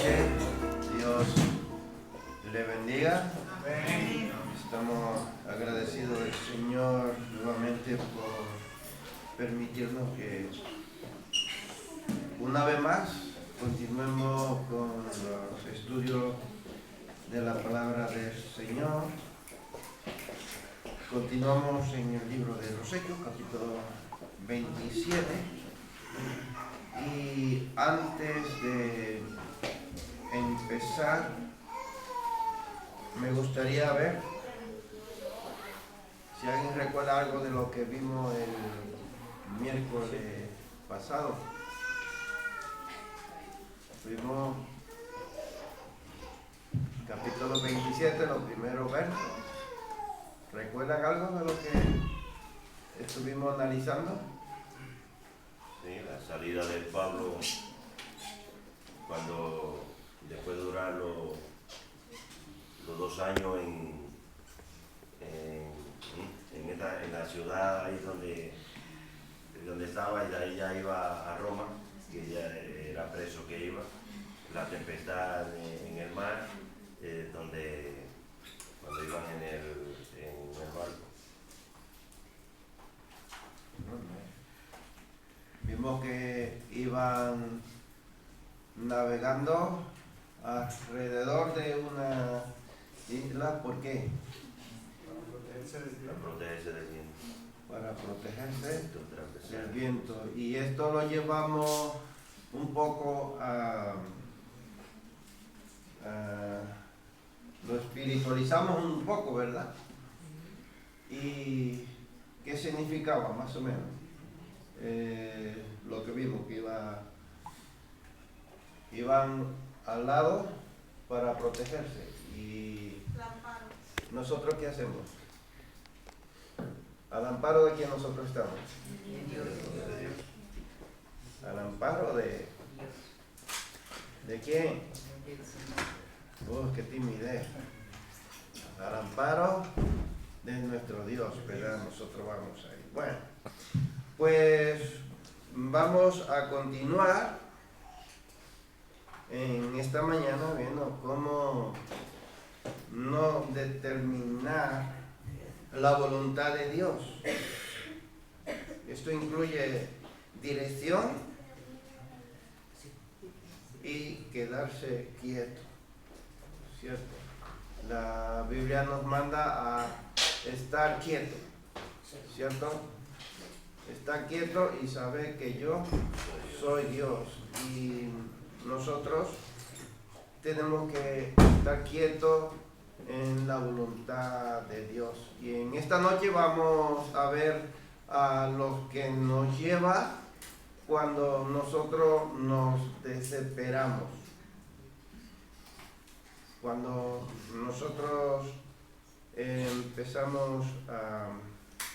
noche. Dios le bendiga. Estamos agradecidos al Señor nuevamente por permitirnos que una vez más continuemos con los estudios de la palabra del Señor. Continuamos en el libro de los Hechos, capítulo 27. Y antes de empezar, me gustaría ver si alguien recuerda algo de lo que vimos el miércoles pasado. Vimos capítulo 27, los primeros versos. ¿Recuerdan algo de lo que estuvimos analizando? Sí, la salida de Pablo, cuando después de durar los 2 años en la ciudad ahí donde estaba, y de ahí ya iba a Roma, que ya era preso que iba, la tempestad en el mar, cuando iban en el barco. Vimos que iban navegando alrededor de una isla. ¿Por qué? Para protegerse del viento. Para protegerse del viento. Y esto lo llevamos un poco lo espiritualizamos un poco, ¿verdad? ¿Y qué significaba más o menos? Lo que vimos, que iban al lado para protegerse. ¿Y nosotros qué hacemos? ¿Al amparo de quién nosotros estamos? Al amparo de quién? Qué timidez. Al amparo de nuestro Dios, ¿verdad? Nosotros vamos ahí. Bueno, pues vamos a continuar en esta mañana viendo cómo no determinar la voluntad de Dios. Esto incluye dirección y quedarse quieto, ¿cierto? La Biblia nos manda a estar quieto, ¿cierto? Estar quieto y saber que yo soy Dios, y nosotros tenemos que estar quietos en la voluntad de Dios. Y en esta noche vamos a ver a lo que nos lleva cuando nosotros nos desesperamos. Cuando nosotros empezamos a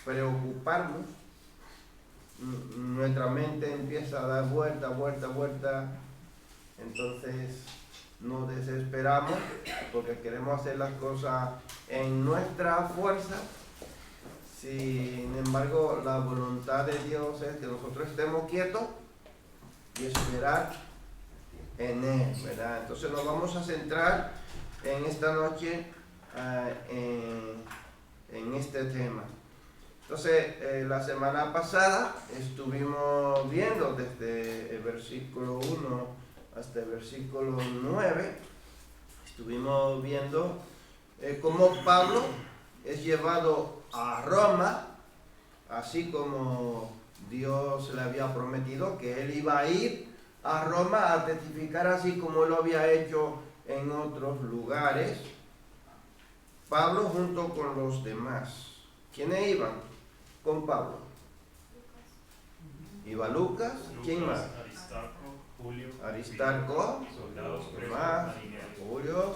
preocuparnos, nuestra mente empieza a dar vuelta, entonces nos desesperamos porque queremos hacer las cosas en nuestra fuerza. Sin embargo, la voluntad de Dios es que nosotros estemos quietos y esperar en Él, ¿verdad? Entonces nos vamos a centrar en esta noche en este tema. Entonces, la semana pasada estuvimos viendo desde el versículo 1 hasta el versículo 9, estuvimos viendo cómo Pablo es llevado a Roma, así como Dios le había prometido que él iba a ir a Roma a testificar, así como lo había hecho en otros lugares. Pablo junto con los demás. ¿Quiénes iban con Pablo? Iba Lucas, ¿quién más? Aristarco, Tomás, Julio,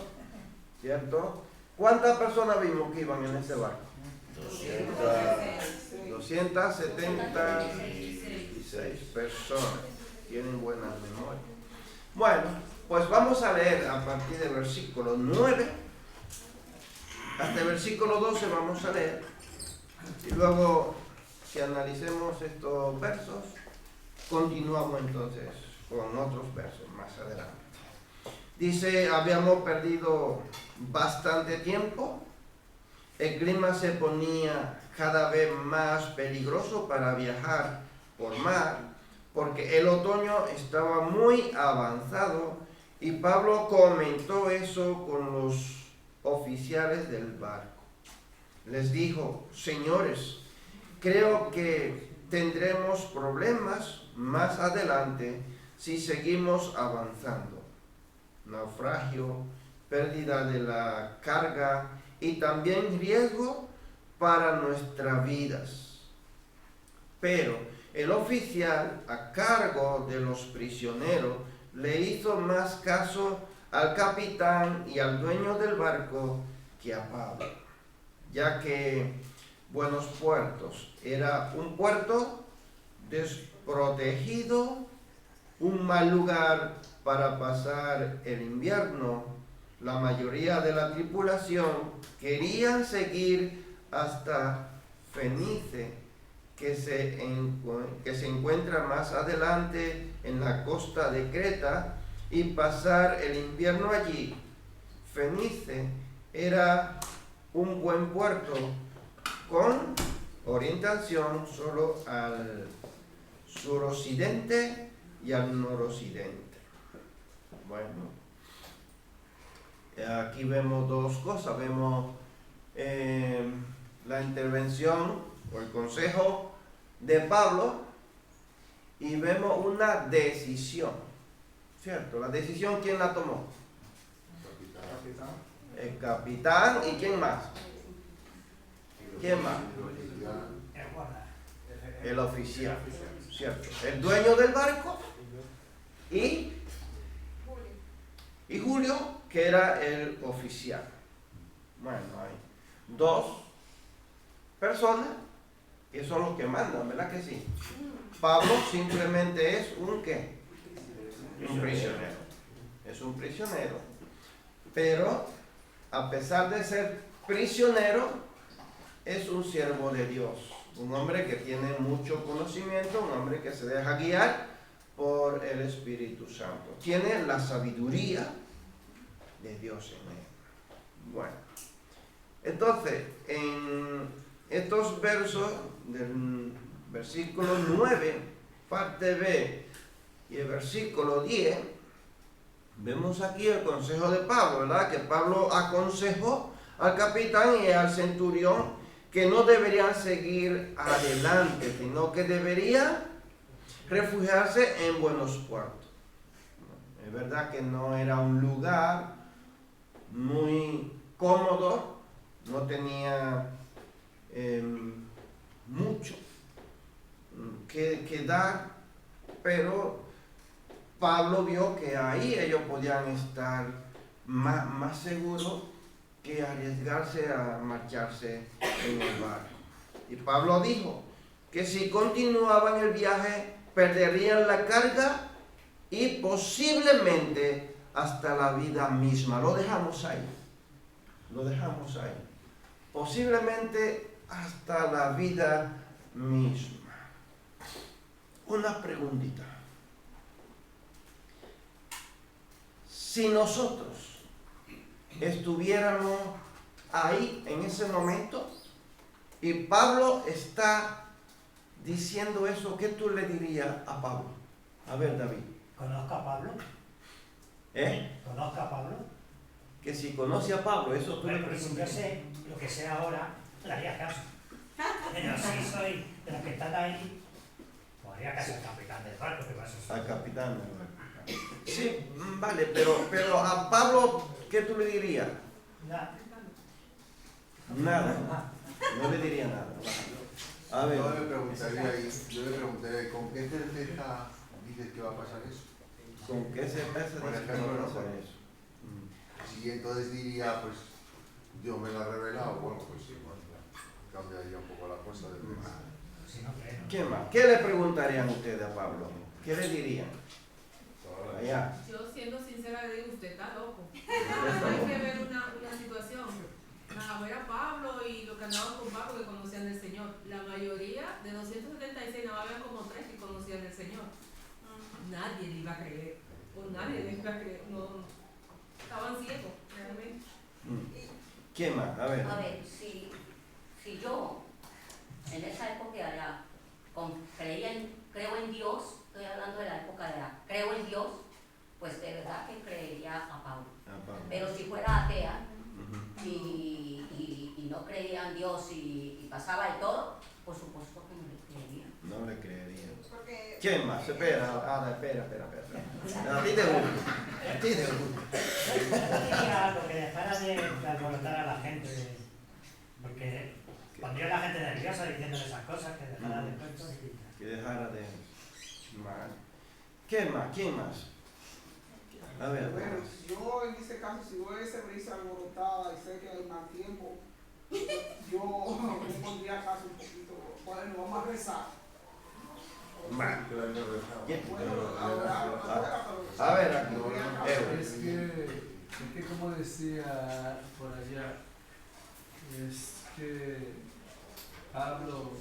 ¿cierto? ¿Cuántas personas vimos que iban en ese barco? 276 personas. Tienen buena memoria. Bueno, pues vamos a leer a partir del versículo 9 hasta el versículo 12 vamos a leer. Y luego, si analicemos estos versos, continuamos entonces con otros versos más adelante. Dice, habíamos perdido bastante tiempo, el clima se ponía cada vez más peligroso para viajar por mar, porque el otoño estaba muy avanzado y Pablo comentó eso con los oficiales del barco. Les dijo, señores, creo que tendremos problemas más adelante si seguimos avanzando. Naufragio, pérdida de la carga y también riesgo para nuestras vidas. Pero el oficial a cargo de los prisioneros le hizo más caso al capitán y al dueño del barco que a Pablo, ya que Buenos Puertos era un puerto desprotegido, un mal lugar para pasar el invierno. La mayoría de la tripulación querían seguir hasta Fenice, que se encuentra más adelante en la costa de Creta, y pasar el invierno allí. Fenice era un buen puerto con orientación solo al suroccidente y al noroccidente. Bueno, aquí vemos dos cosas. Vemos la intervención o el consejo de Pablo y vemos una decisión, ¿cierto? La decisión, ¿quién la tomó? El capitán. ¿Y quién más? ¿Quién más? El oficial, ¿cierto? El dueño del barco y Julio, que era el oficial. Bueno, hay dos personas que son los que mandan, ¿verdad que sí? Pablo simplemente es un ¿qué? Un prisionero. Es un prisionero. Pero a pesar de ser prisionero, es un siervo de Dios. Un hombre que tiene mucho conocimiento, un hombre que se deja guiar por el Espíritu Santo. Tiene la sabiduría de Dios en él. Bueno, entonces, en estos versos del versículo 9, parte B, y el versículo 10, vemos aquí el consejo de Pablo, ¿verdad? Que Pablo aconsejó al capitán y al centurión que no deberían seguir adelante, sino que deberían refugiarse en Buenos Puertos. Es verdad que no era un lugar muy cómodo, no tenía mucho que dar, pero Pablo vio que ahí ellos podían estar más seguros que arriesgarse a marcharse en el barco. Y Pablo dijo que si continuaban el viaje perderían la carga y posiblemente hasta la vida misma. Lo dejamos ahí. Posiblemente hasta la vida misma. Una preguntita. Si nosotros estuviéramos ahí en ese momento y Pablo está diciendo eso, ¿qué tú le dirías a Pablo? A ver, David. ¿Conozco a Pablo? ¿Conozco a Pablo? Que si conoce a Pablo, eso tú le Pero si yo sé lo que sé ahora, le haría caso. Pero si soy de los que están ahí, pues haría caso al capitán del barco, que pasa. Al capitán del barco. Sí, vale, pero a Pablo, ¿qué tú le dirías? Nada. No le diría nada. A ver. Yo le preguntaría, ¿con qué certeza dices que va a pasar eso? ¿Con qué certeza Por dices que ejemplo, va a pasar eso? Si entonces diría, pues, Dios me lo ha revelado, bueno, pues sí, bueno, cambiaría un poco la cosa de ¿Qué más? ¿Qué le preguntarían ustedes a Pablo? ¿Qué le dirían? Allá. Yo, siendo sincera, le digo, usted está loco. Hay que ver una situación. Ver a Pablo y los que andaban con Pablo que conocían al Señor. La mayoría, de 276, no había como 3 que conocían al Señor. Nadie le iba a creer. O nadie le iba a creer. No. estaban ciegos, realmente. ¿Quién más? A ver. A ver, si yo en esa época allá creo en Dios, estoy hablando de la época de allá, creo en Dios, pues de verdad que creería a Pablo. Pero si fuera atea y no creía en Dios y pasaba de todo, por supuesto que no le creería. No le creería. Porque, ¿Quién más? Espera. A ti te gusta. A ti te gusta. Yo diría algo que dejara de alborotar a la gente, porque pondría a la gente nerviosa diciendo esas cosas, que dejara de cuentos y... Que dejara de... ¿Quién más? A ver. bueno, yo en ese caso, si voy a esa brisa alborotada y sé que hay más tiempo, yo me pondría caso un poquito. Bueno, vamos a rezar. Man. ¿Quién? Bueno, ahora, A ver, aquí. Es que como decía por allá, es que Pablo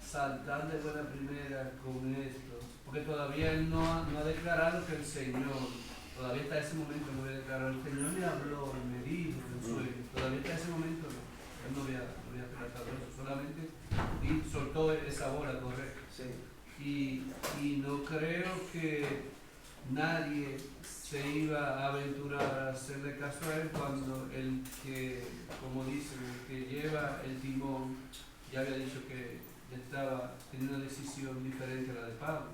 saltar de buena primera con esto, porque todavía él no ha declarado que el Señor, todavía está ese momento, no había declarado, el Señor me habló, me dijo en sueño, todavía está ese momento, él no había tratado eso, solamente y soltó esa bola, correcto. Sí. Y no creo que nadie se iba a aventurar a hacerle caso a él cuando el que, como dicen, el que lleva el timón ya había dicho que estaba en una decisión diferente a la de Pablo.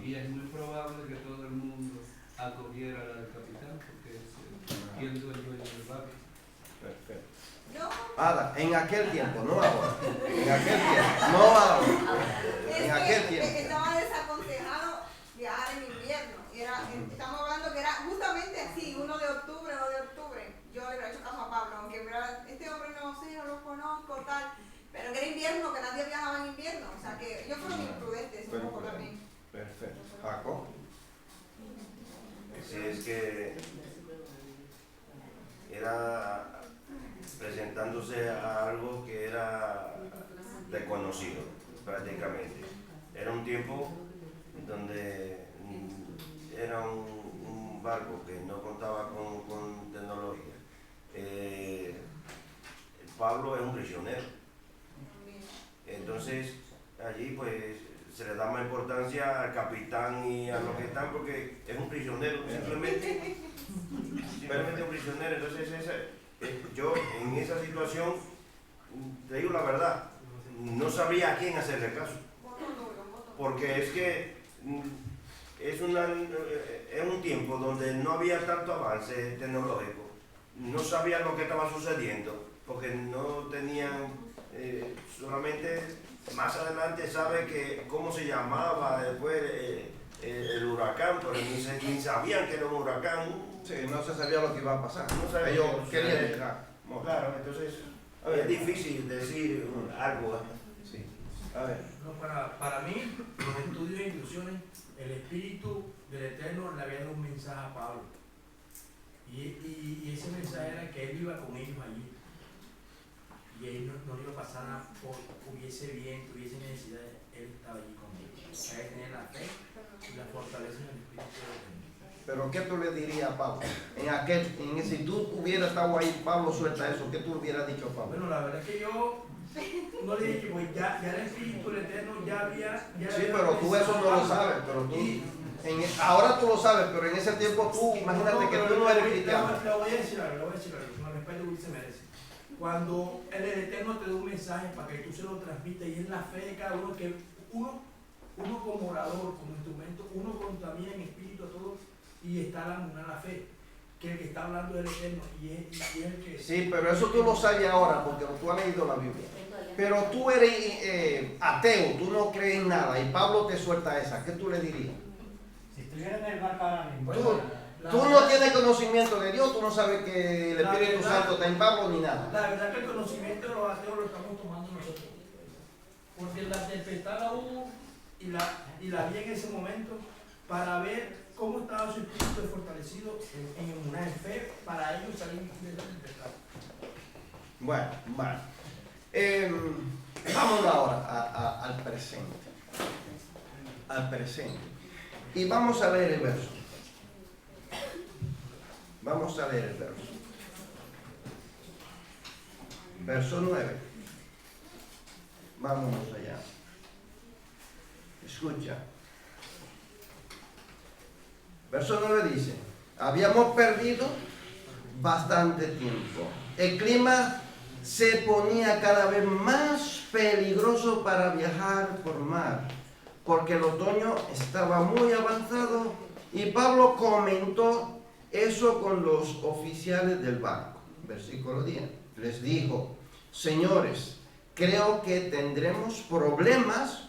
Y es muy probable que todo el mundo acogiera la del capitán, porque es el dueño del barco. Perfecto. yo, Ahora, en aquel tiempo, no ahora. En aquel tiempo, no ahora. En aquel tiempo. estaba desaconsejado viajar en invierno. Estamos hablando que era justamente así, 1 de octubre. Yo le hubiera hecho caso a Pablo, aunque este hombre no lo conozco, tal. Pero que era invierno, que nadie viajaba en invierno. O sea que ellos fueron imprudentes un poco también. Perfecto. Paco. Sí, es que era presentándose a algo que era desconocido prácticamente. Era un tiempo donde era un barco que no contaba con tecnología. Pablo es un prisionero. Entonces allí pues se le da más importancia al capitán y a los que están porque es un prisionero, simplemente un prisionero. Entonces yo en esa situación, te digo la verdad, no sabía a quién hacerle caso, porque es que es un tiempo donde no había tanto avance tecnológico, no sabían lo que estaba sucediendo, porque no tenían, solamente más adelante sabe que cómo se llamaba después el huracán, pero ni sabían que era un huracán. Sí, no se sabía lo que iba a pasar. No sabía Ellos lo que querían sucedía. llegar. Claro, entonces es difícil decir algo. Sí. A ver. No, para mí, los estudios e instrucciones, el Espíritu del Eterno le había dado un mensaje a Pablo. Y ese mensaje era que él iba con ellos allí. Y él no le iba a pasar nada, hubiese bien, tuviese necesidad, él estaba allí con ellos. Hay que tener la fe y la fortaleza en el Espíritu del Eterno. Pero ¿qué tú le dirías a Pablo? Si tú hubieras estado ahí, Pablo suelta eso, ¿qué tú le hubieras dicho a Pablo? Bueno, la verdad es que yo no le dije, pues ya el Espíritu del Eterno ya había... Sí, pero tú eso no lo sabes, pero tú... ahora tú lo sabes, pero en ese tiempo tú, imagínate que tú no eres cristiano. Le voy a decir algo, con respeto que se merece. Cuando el Eterno te da un mensaje para que tú se lo transmitas y es la fe de cada uno, que uno como orador, como instrumento, uno contamina en espíritu a todos y está la fe, que el que está hablando es el Eterno y es el que... Sí, pero eso tú lo sabes ahora porque tú has leído la Biblia. Pero tú eres ateo, tú no crees en nada y Pablo te suelta esa, ¿qué tú le dirías? Si estuviera en el barco ahora mismo... Tú no tienes conocimiento de Dios, tú no sabes que el Espíritu Santo está en Pablo ni nada. La verdad que el conocimiento de los ateos lo estamos tomando nosotros. Porque la tempestad la hubo y la vi en ese momento para ver cómo estaba su espíritu fortalecido en una fe para ellos salir de la tempestad. Bueno. Vamos ahora al presente. Al presente. Y vamos a leer el verso. Vamos a leer el verso. Verso 9. Vámonos allá. Escucha. Verso 9 dice: habíamos perdido bastante tiempo. El clima se ponía cada vez más peligroso para viajar por mar, porque el otoño estaba muy avanzado, y Pablo comentó eso con los oficiales del barco. Versículo 10. Les dijo: señores, creo que tendremos problemas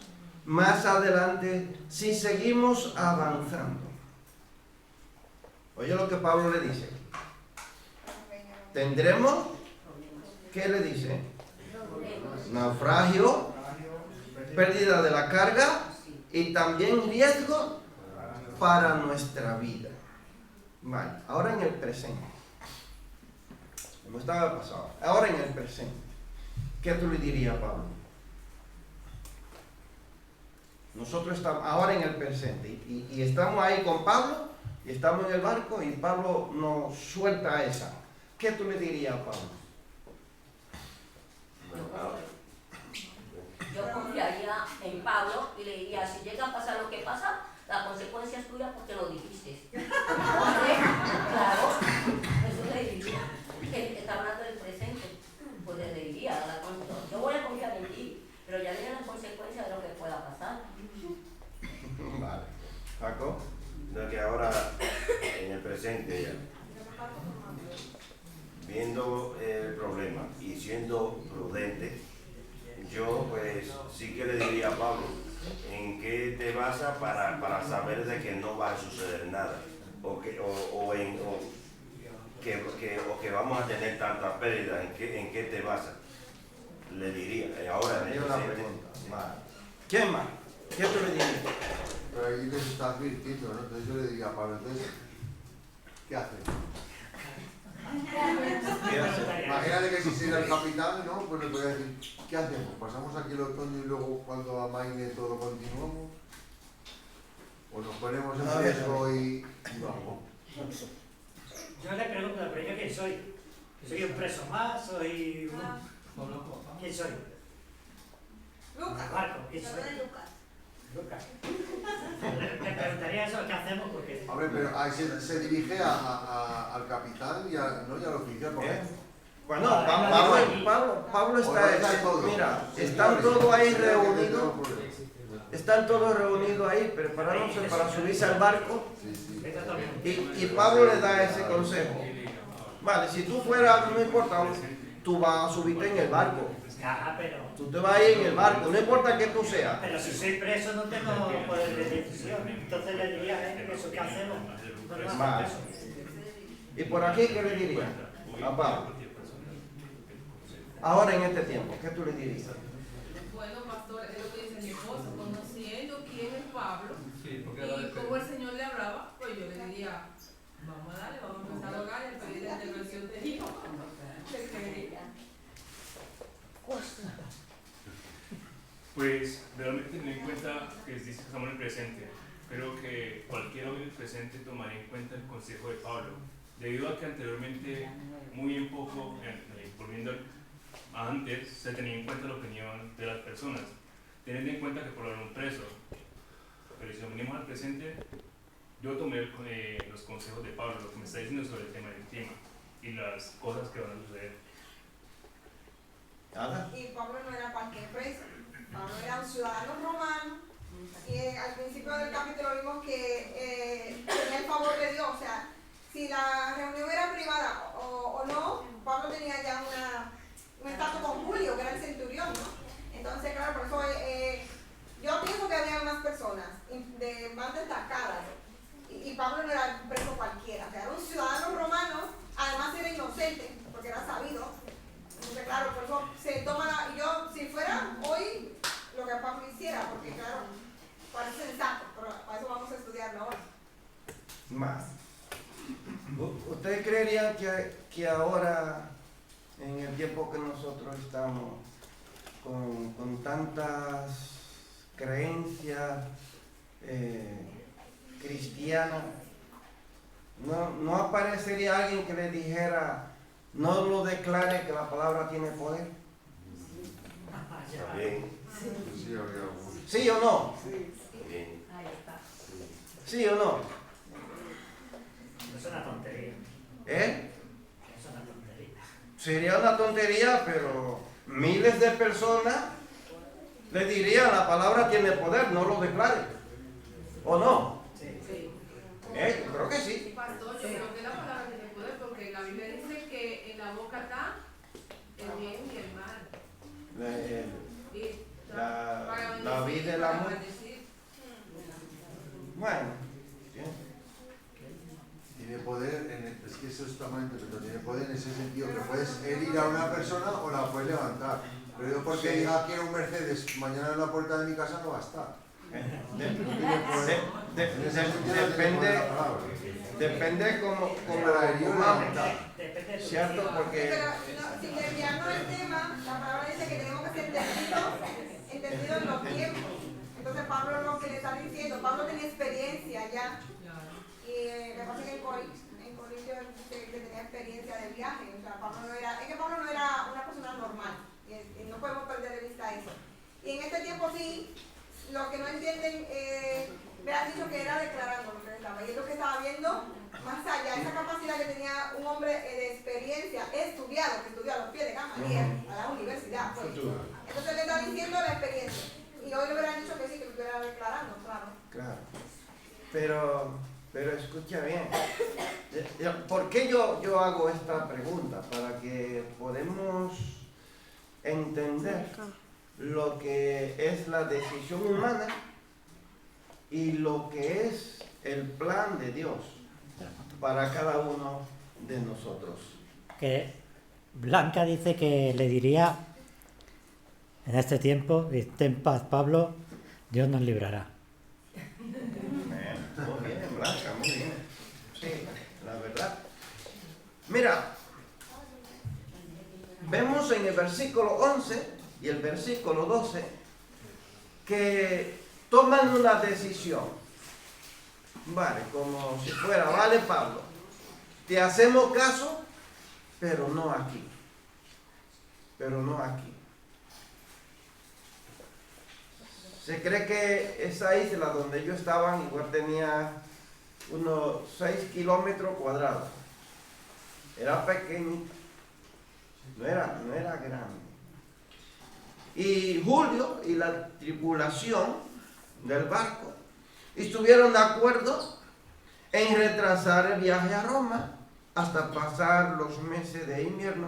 más adelante si seguimos avanzando. Oye lo que Pablo le dice. Tendremos, ¿qué le dice? Naufragio, pérdida de la carga y también riesgo para nuestra vida. Vale, ahora en el presente. Como estaba pasado. Ahora en el presente. ¿Qué tú le dirías a Pablo? Nosotros estamos ahora en el presente y estamos ahí con Pablo y estamos en el barco y Pablo nos suelta esa. ¿Qué tú le dirías a Pablo? Yo confiaría en Pablo y le diría: si llega a pasar lo que pasa, la consecuencia es tuya porque lo dijiste. Claro, eso le diría. Que está hablando del presente, pues le diría: yo voy a confiar en ti, pero ya viene la consecuencia de lo que pueda pasar. Vale. ¿Paco? No, que ahora en el presente ya, viendo el problema y siendo prudente, yo pues sí que le diría a Pablo en qué te basas para saber de que no va a suceder nada o que vamos a tener tanta pérdida. ¿En qué te basas? Le diría ahora en el Una presente. pregunta. Vale. ¿Quién más? ¿Qué tú le dirías? Pero ahí les está advirtiendo, ¿no? Entonces yo le diría a Pablo, entonces, ¿qué hace? ¿Qué hace? Imagínate que si soy el capitán, ¿no? Pues le podría decir, ¿qué hacemos? ¿Pasamos aquí el otoño y luego cuando amaine todo continuamos? ¿O nos ponemos en riesgo y vamos? Yo le pregunto, pero yo quién soy. ¿Soy un preso más? ¿Soy quién soy? Lucas. Marco, ¿quién soy? Lucas. Le preguntaría eso, ¿qué hacemos? Porque Hombre, pero ahí se dirige al capitán y, ¿no? y al oficial. Porque Bueno, Pablo está, mira, están todos ahí reunidos. Están todos reunidos ahí, preparándose para subirse al barco. Y Pablo le da ese consejo. Vale, si tú fueras, no importa, tú vas a subirte en el barco. pero Tú te vas a ir en el barco, no importa que tú seas. Pero si soy preso no tengo poder de decisión. Entonces le diría, ¿eso qué hacemos? Vale. ¿Y por aquí qué le diría a Pablo? Ahora en este tiempo, ¿qué tú le dirías? Bueno, pastor, es lo que dice mi esposo, conociendo quién es Pablo Sí, porque y cómo el Señor le hablaba, pues yo le diría: vamos a darle, vamos a empezar a orar y a pedir la intervención de Dios. Pues realmente tener en cuenta que dice que estamos en el presente. Creo que cualquier hombre presente tomaría en cuenta el consejo de Pablo, debido a que anteriormente, muy en poco, volviendo a antes, se tenía en cuenta la opinión de las personas, teniendo en cuenta que por un preso. Pero si nos venimos al presente, yo tomé los consejos de Pablo, lo que me está diciendo sobre el tema del clima y las cosas que van a suceder. ¿Nada? Y Pablo no era cualquier preso. Pablo era un ciudadano romano. Y al principio del capítulo vimos que tenía el favor de Dios. O sea, si la reunión era privada o no, Pablo tenía ya un estatus con Julio, que era el centurión, ¿no? Entonces, claro, por eso yo pienso que había más personas más destacadas. Y Pablo no era un preso cualquiera. O sea, era un ciudadano romano, además era inocente, porque era sabido. Entonces, claro, por eso se toma yo, si fuera hoy, lo que Pablo hiciera, porque claro, parece sensato, pero para eso vamos a estudiarlo ahora. Más. ¿Ustedes creerían que ahora, en el tiempo que nosotros estamos, con tantas creencias cristianas, No aparecería alguien que le dijera, no lo declare que la palabra tiene poder. Está bien. Sí, habría algunos. ¿Sí o no? Está bien. Ahí está. ¿Sí o no? Es una tontería. ¿Eh? Es una tontería. Sería una tontería, pero miles de personas le dirían, la palabra tiene poder, no lo declare. ¿O no? Sí. Yo creo que sí. Pastor, yo creo que la palabra tiene poder porque la Biblia dice que en la boca está el bien y el mal. Y La vida y la muerte. maldecir. Bueno, Tiene poder, es que eso está mal interpretado, tiene poder en ese sentido que puedes herir a una persona o la puedes levantar. Pero yo porque Sí. diga quiero un Mercedes, mañana en la puerta de mi casa no va a estar. depende como Depende de tu cierto, vida. porque Pero no, sin desviarnos del tema, la palabra dice que tenemos que ser entendidos en los tiempos. Entonces Pablo lo que le está diciendo, Pablo tenía experiencia ya. Y me pasa que en Corintio dice que tenía experiencia de viaje. O sea, Pablo no era una persona normal. Y no podemos perder de vista eso. Y en este tiempo sí, los que no entienden, me han dicho que era declarando lo que estaba. Y es lo que estaba viendo más allá, esa capacidad que tenía un hombre de experiencia, estudiado, que estudió a los pies de Gamaliel, a la universidad. Pues. Entonces le está diciendo la experiencia. Y hoy le hubieran dicho que sí, que lo estuviera declarando, claro. Claro. Pero escucha bien. ¿Por qué yo hago esta pregunta? Para que podamos entender lo que es la decisión humana y lo que es el plan de Dios para cada uno de nosotros. Que Blanca dice que le diría en este tiempo, ten paz, Pablo, Dios nos librará. Muy bien, Blanca, muy bien. Sí, la verdad. Mira, vemos en el versículo 11 y el versículo 12 que toman una decisión. Vale, como si fuera, vale Pablo, te hacemos caso, pero no aquí. Pero no aquí. Se cree que esa isla donde ellos estaban igual tenía unos 6 kilómetros cuadrados. Era pequeñita, no era grande. Y Julio y la tripulación del barco estuvieron de acuerdo en retrasar el viaje a Roma hasta pasar los meses de invierno,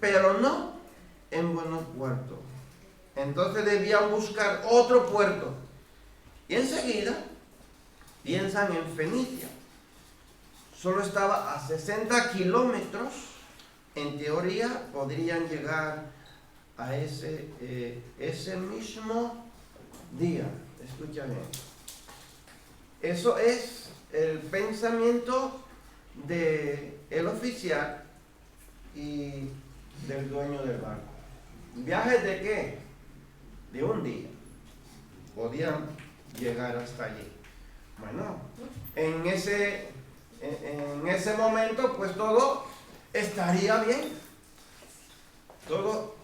pero no en buenos puertos. Entonces debían buscar otro puerto. Y enseguida piensan en Fenicia. Solo estaba a 60 kilómetros. En teoría podrían llegar a ese mismo día. Escucha bien. Eso es el pensamiento del oficial y del dueño del barco. ¿Viaje de qué? De un día. Podían llegar hasta allí. Bueno, en ese momento pues todo estaría bien. Todo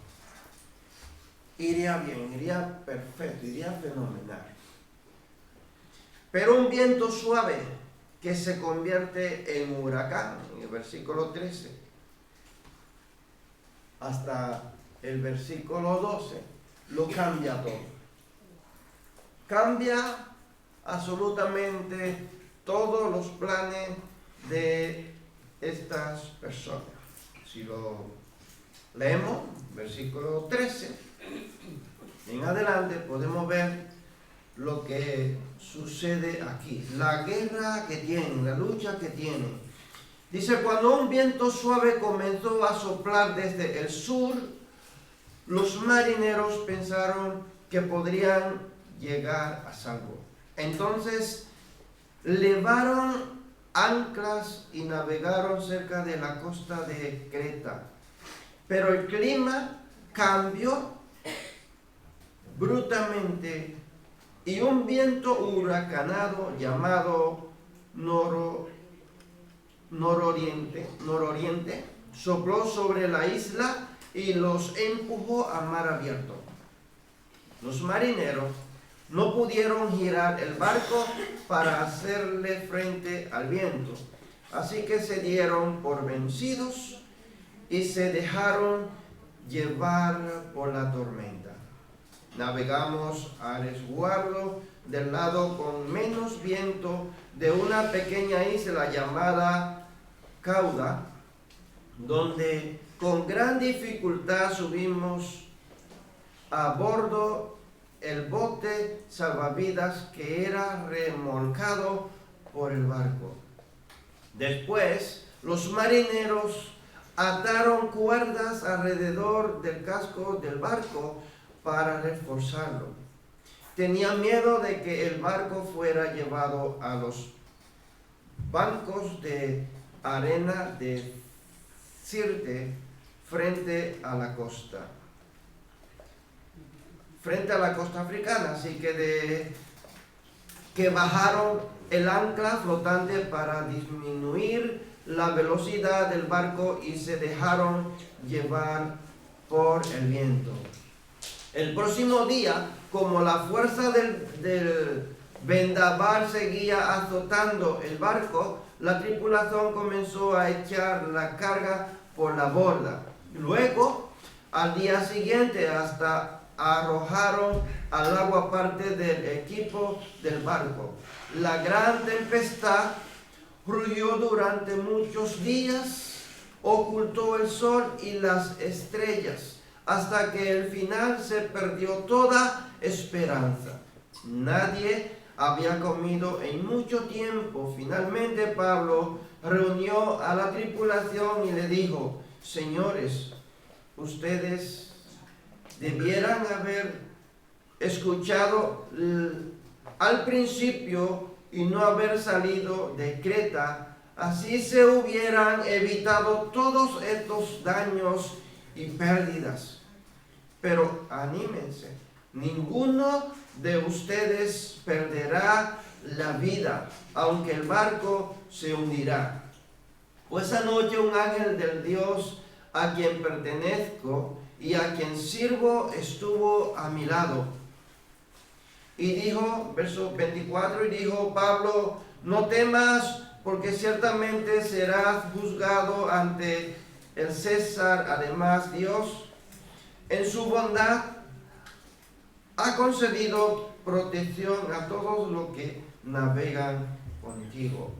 iría bien, iría perfecto, iría fenomenal. Pero un viento suave que se convierte en huracán, en el versículo 13, hasta el versículo 12, lo cambia todo. Cambia absolutamente todos los planes de estas personas. Si lo leemos, versículo 13, en adelante podemos ver lo que sucede aquí. La guerra que tienen, la lucha que tienen. Dice, cuando un viento suave comenzó a soplar desde el sur, los marineros pensaron que podrían llegar a salvo. Entonces, levaron anclas y navegaron cerca de la costa de Creta. Pero el clima cambió brutalmente y un viento huracanado llamado nororiente, sopló sobre la isla y los empujó a mar abierto. Los marineros no pudieron girar el barco para hacerle frente al viento, así que se dieron por vencidos y se dejaron llevar por la tormenta. Navegamos a resguardo del lado con menos viento de una pequeña isla llamada Cauda, donde con gran dificultad subimos a bordo el bote salvavidas que era remolcado por el barco. Después, los marineros ataron cuerdas alrededor del casco del barco para reforzarlo. Tenían miedo de que el barco fuera llevado a los bancos de arena de Sirte frente a la costa africana, así que bajaron el ancla flotante para disminuir la velocidad del barco y se dejaron llevar por el viento. El próximo día, como la fuerza del vendaval seguía azotando el barco, la tripulación comenzó a echar la carga por la borda. Luego, al día siguiente, hasta arrojaron al agua parte del equipo del barco. La gran tempestad rugió durante muchos días, ocultó el sol y las estrellas, hasta que al final se perdió toda esperanza. Nadie había comido en mucho tiempo. Finalmente Pablo reunió a la tripulación y le dijo: señores, ustedes debieran haber escuchado al principio y no haber salido de Creta. Así se hubieran evitado todos estos daños y pérdidas. Pero anímense, ninguno de ustedes perderá la vida, aunque el barco se hundirá. Pues anoche un ángel del Dios a quien pertenezco y a quien sirvo estuvo a mi lado. Y dijo, verso 24, y dijo: Pablo, no temas, porque ciertamente serás juzgado ante el César. Además, Dios, en su bondad, ha concedido protección a todos los que navegan contigo.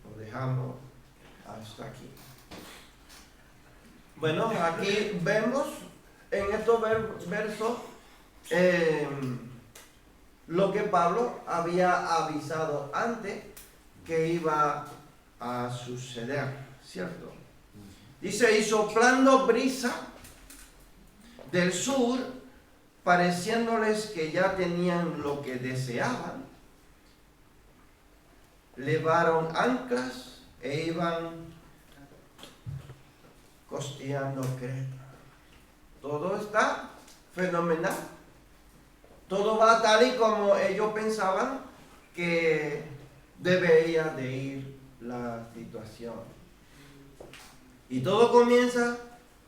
Lo dejamos hasta aquí. Bueno, aquí vemos en estos versos lo que Pablo había avisado antes que iba a suceder, ¿cierto? Dice: y soplando brisa del sur, pareciéndoles que ya tenían lo que deseaban, levaron anclas e iban costeando Creta. Todo está fenomenal. Todo va tal y como ellos pensaban que debería de ir la situación. Y todo comienza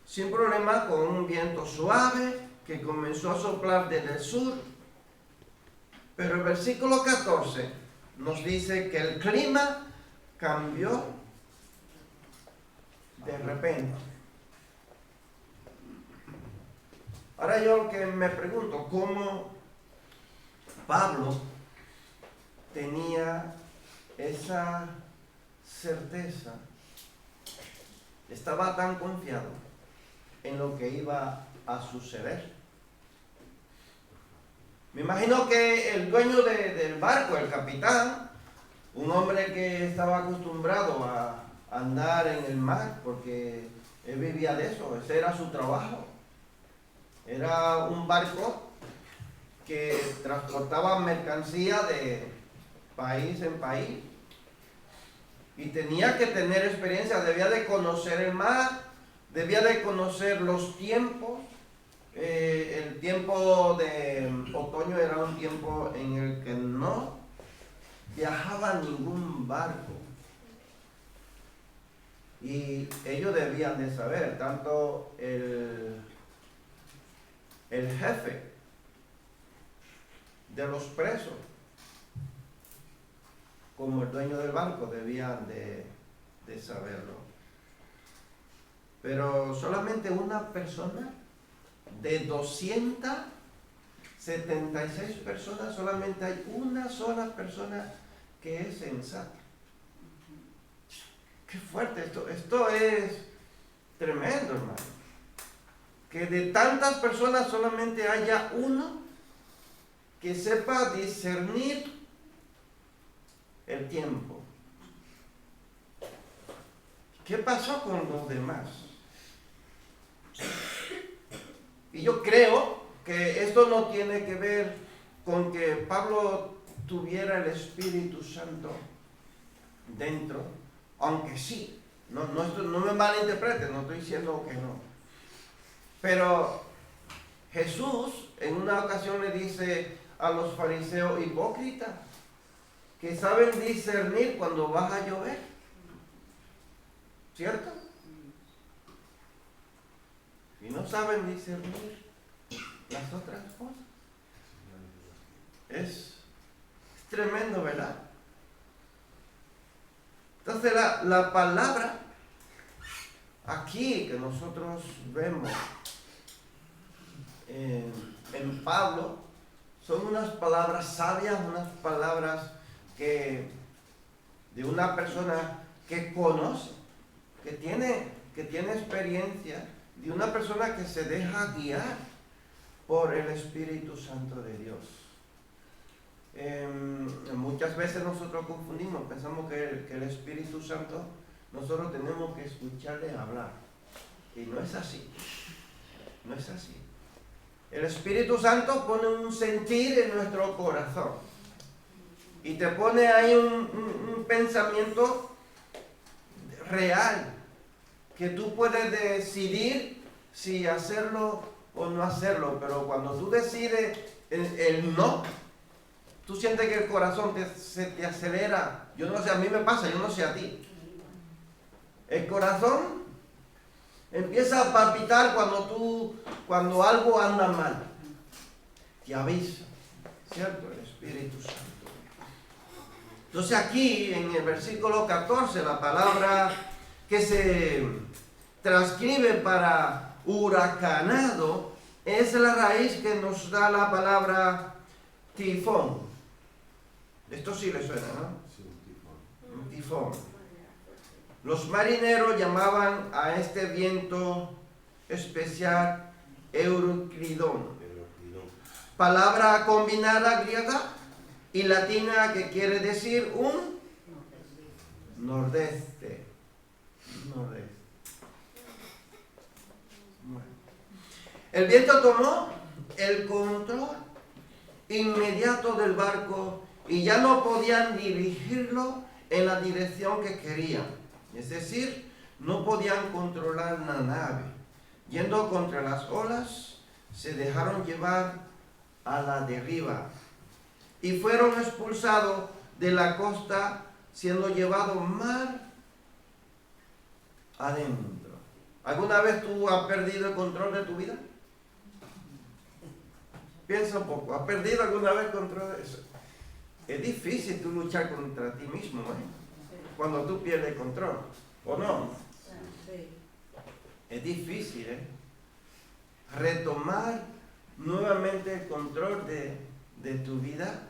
sin problema con un viento suave que comenzó a soplar desde el sur. Pero el versículo 14 nos dice que el clima cambió de repente. Ahora yo que me pregunto, ¿cómo Pablo tenía esa certeza? Estaba tan confiado en lo que iba a suceder. Me imagino que el dueño del barco, el capitán, un hombre que estaba acostumbrado a andar en el mar, porque él vivía de eso, ese era su trabajo. Era un barco que transportaba mercancía de país en país. Y tenía que tener experiencia, debía de conocer el mar, debía de conocer los tiempos. El tiempo de otoño era un tiempo en el que no viajaba ningún barco. Y ellos debían de saber, tanto el jefe de los presos como el dueño del banco debían de saberlo. Pero solamente una persona de 276 personas, solamente hay una sola persona que es sensata. Qué fuerte esto es tremendo, hermano. Que de tantas personas solamente haya uno que sepa discernir el tiempo. ¿Qué pasó con los demás? Y yo creo que esto no tiene que ver con que Pablo tuviera el Espíritu Santo dentro, aunque sí, no me malinterpreten, no estoy diciendo que no. Pero Jesús en una ocasión le dice a los fariseos hipócritas que saben discernir cuando va a llover, ¿cierto? Y no saben discernir las otras cosas. Es tremendo, ¿verdad? Entonces la palabra aquí que nosotros vemos en Pablo son unas palabras sabias, unas palabras que de una persona que conoce, que tiene experiencia, de una persona que se deja guiar por el Espíritu Santo de Dios. Muchas veces nosotros confundimos, pensamos que el Espíritu Santo nosotros tenemos que escucharle hablar, y no es así, no es así. El Espíritu Santo pone un sentir en nuestro corazón y te pone ahí un pensamiento real que tú puedes decidir si hacerlo o no hacerlo, pero cuando tú decides el no, tú sientes que el corazón se te acelera. Yo no sé, a mí me pasa, yo no sé a ti. El corazón empieza a palpitar cuando algo anda mal. Te avisa, ¿cierto? El Espíritu Santo. Entonces aquí en el versículo 14, la palabra que se transcribe para huracanado es la raíz que nos da la palabra tifón. Esto sí le suena, ¿no? Sí, Un tifón. Los marineros llamaban a este viento especial Euroclidón, palabra combinada griega y latina que quiere decir un nordeste. Nordeste. Bueno. El viento tomó el control inmediato del barco y ya no podían dirigirlo en la dirección que querían. Es decir, no podían controlar la nave. Yendo contra las olas, se dejaron llevar a la deriva y fueron expulsados de la costa, siendo llevados mar adentro. ¿Alguna vez tú has perdido el control de tu vida? Piensa un poco, ¿has perdido alguna vez el control de eso? Es difícil tú luchar contra ti mismo, cuando tú pierdes el control, ¿o no? Sí. Es difícil, retomar nuevamente el control de tu vida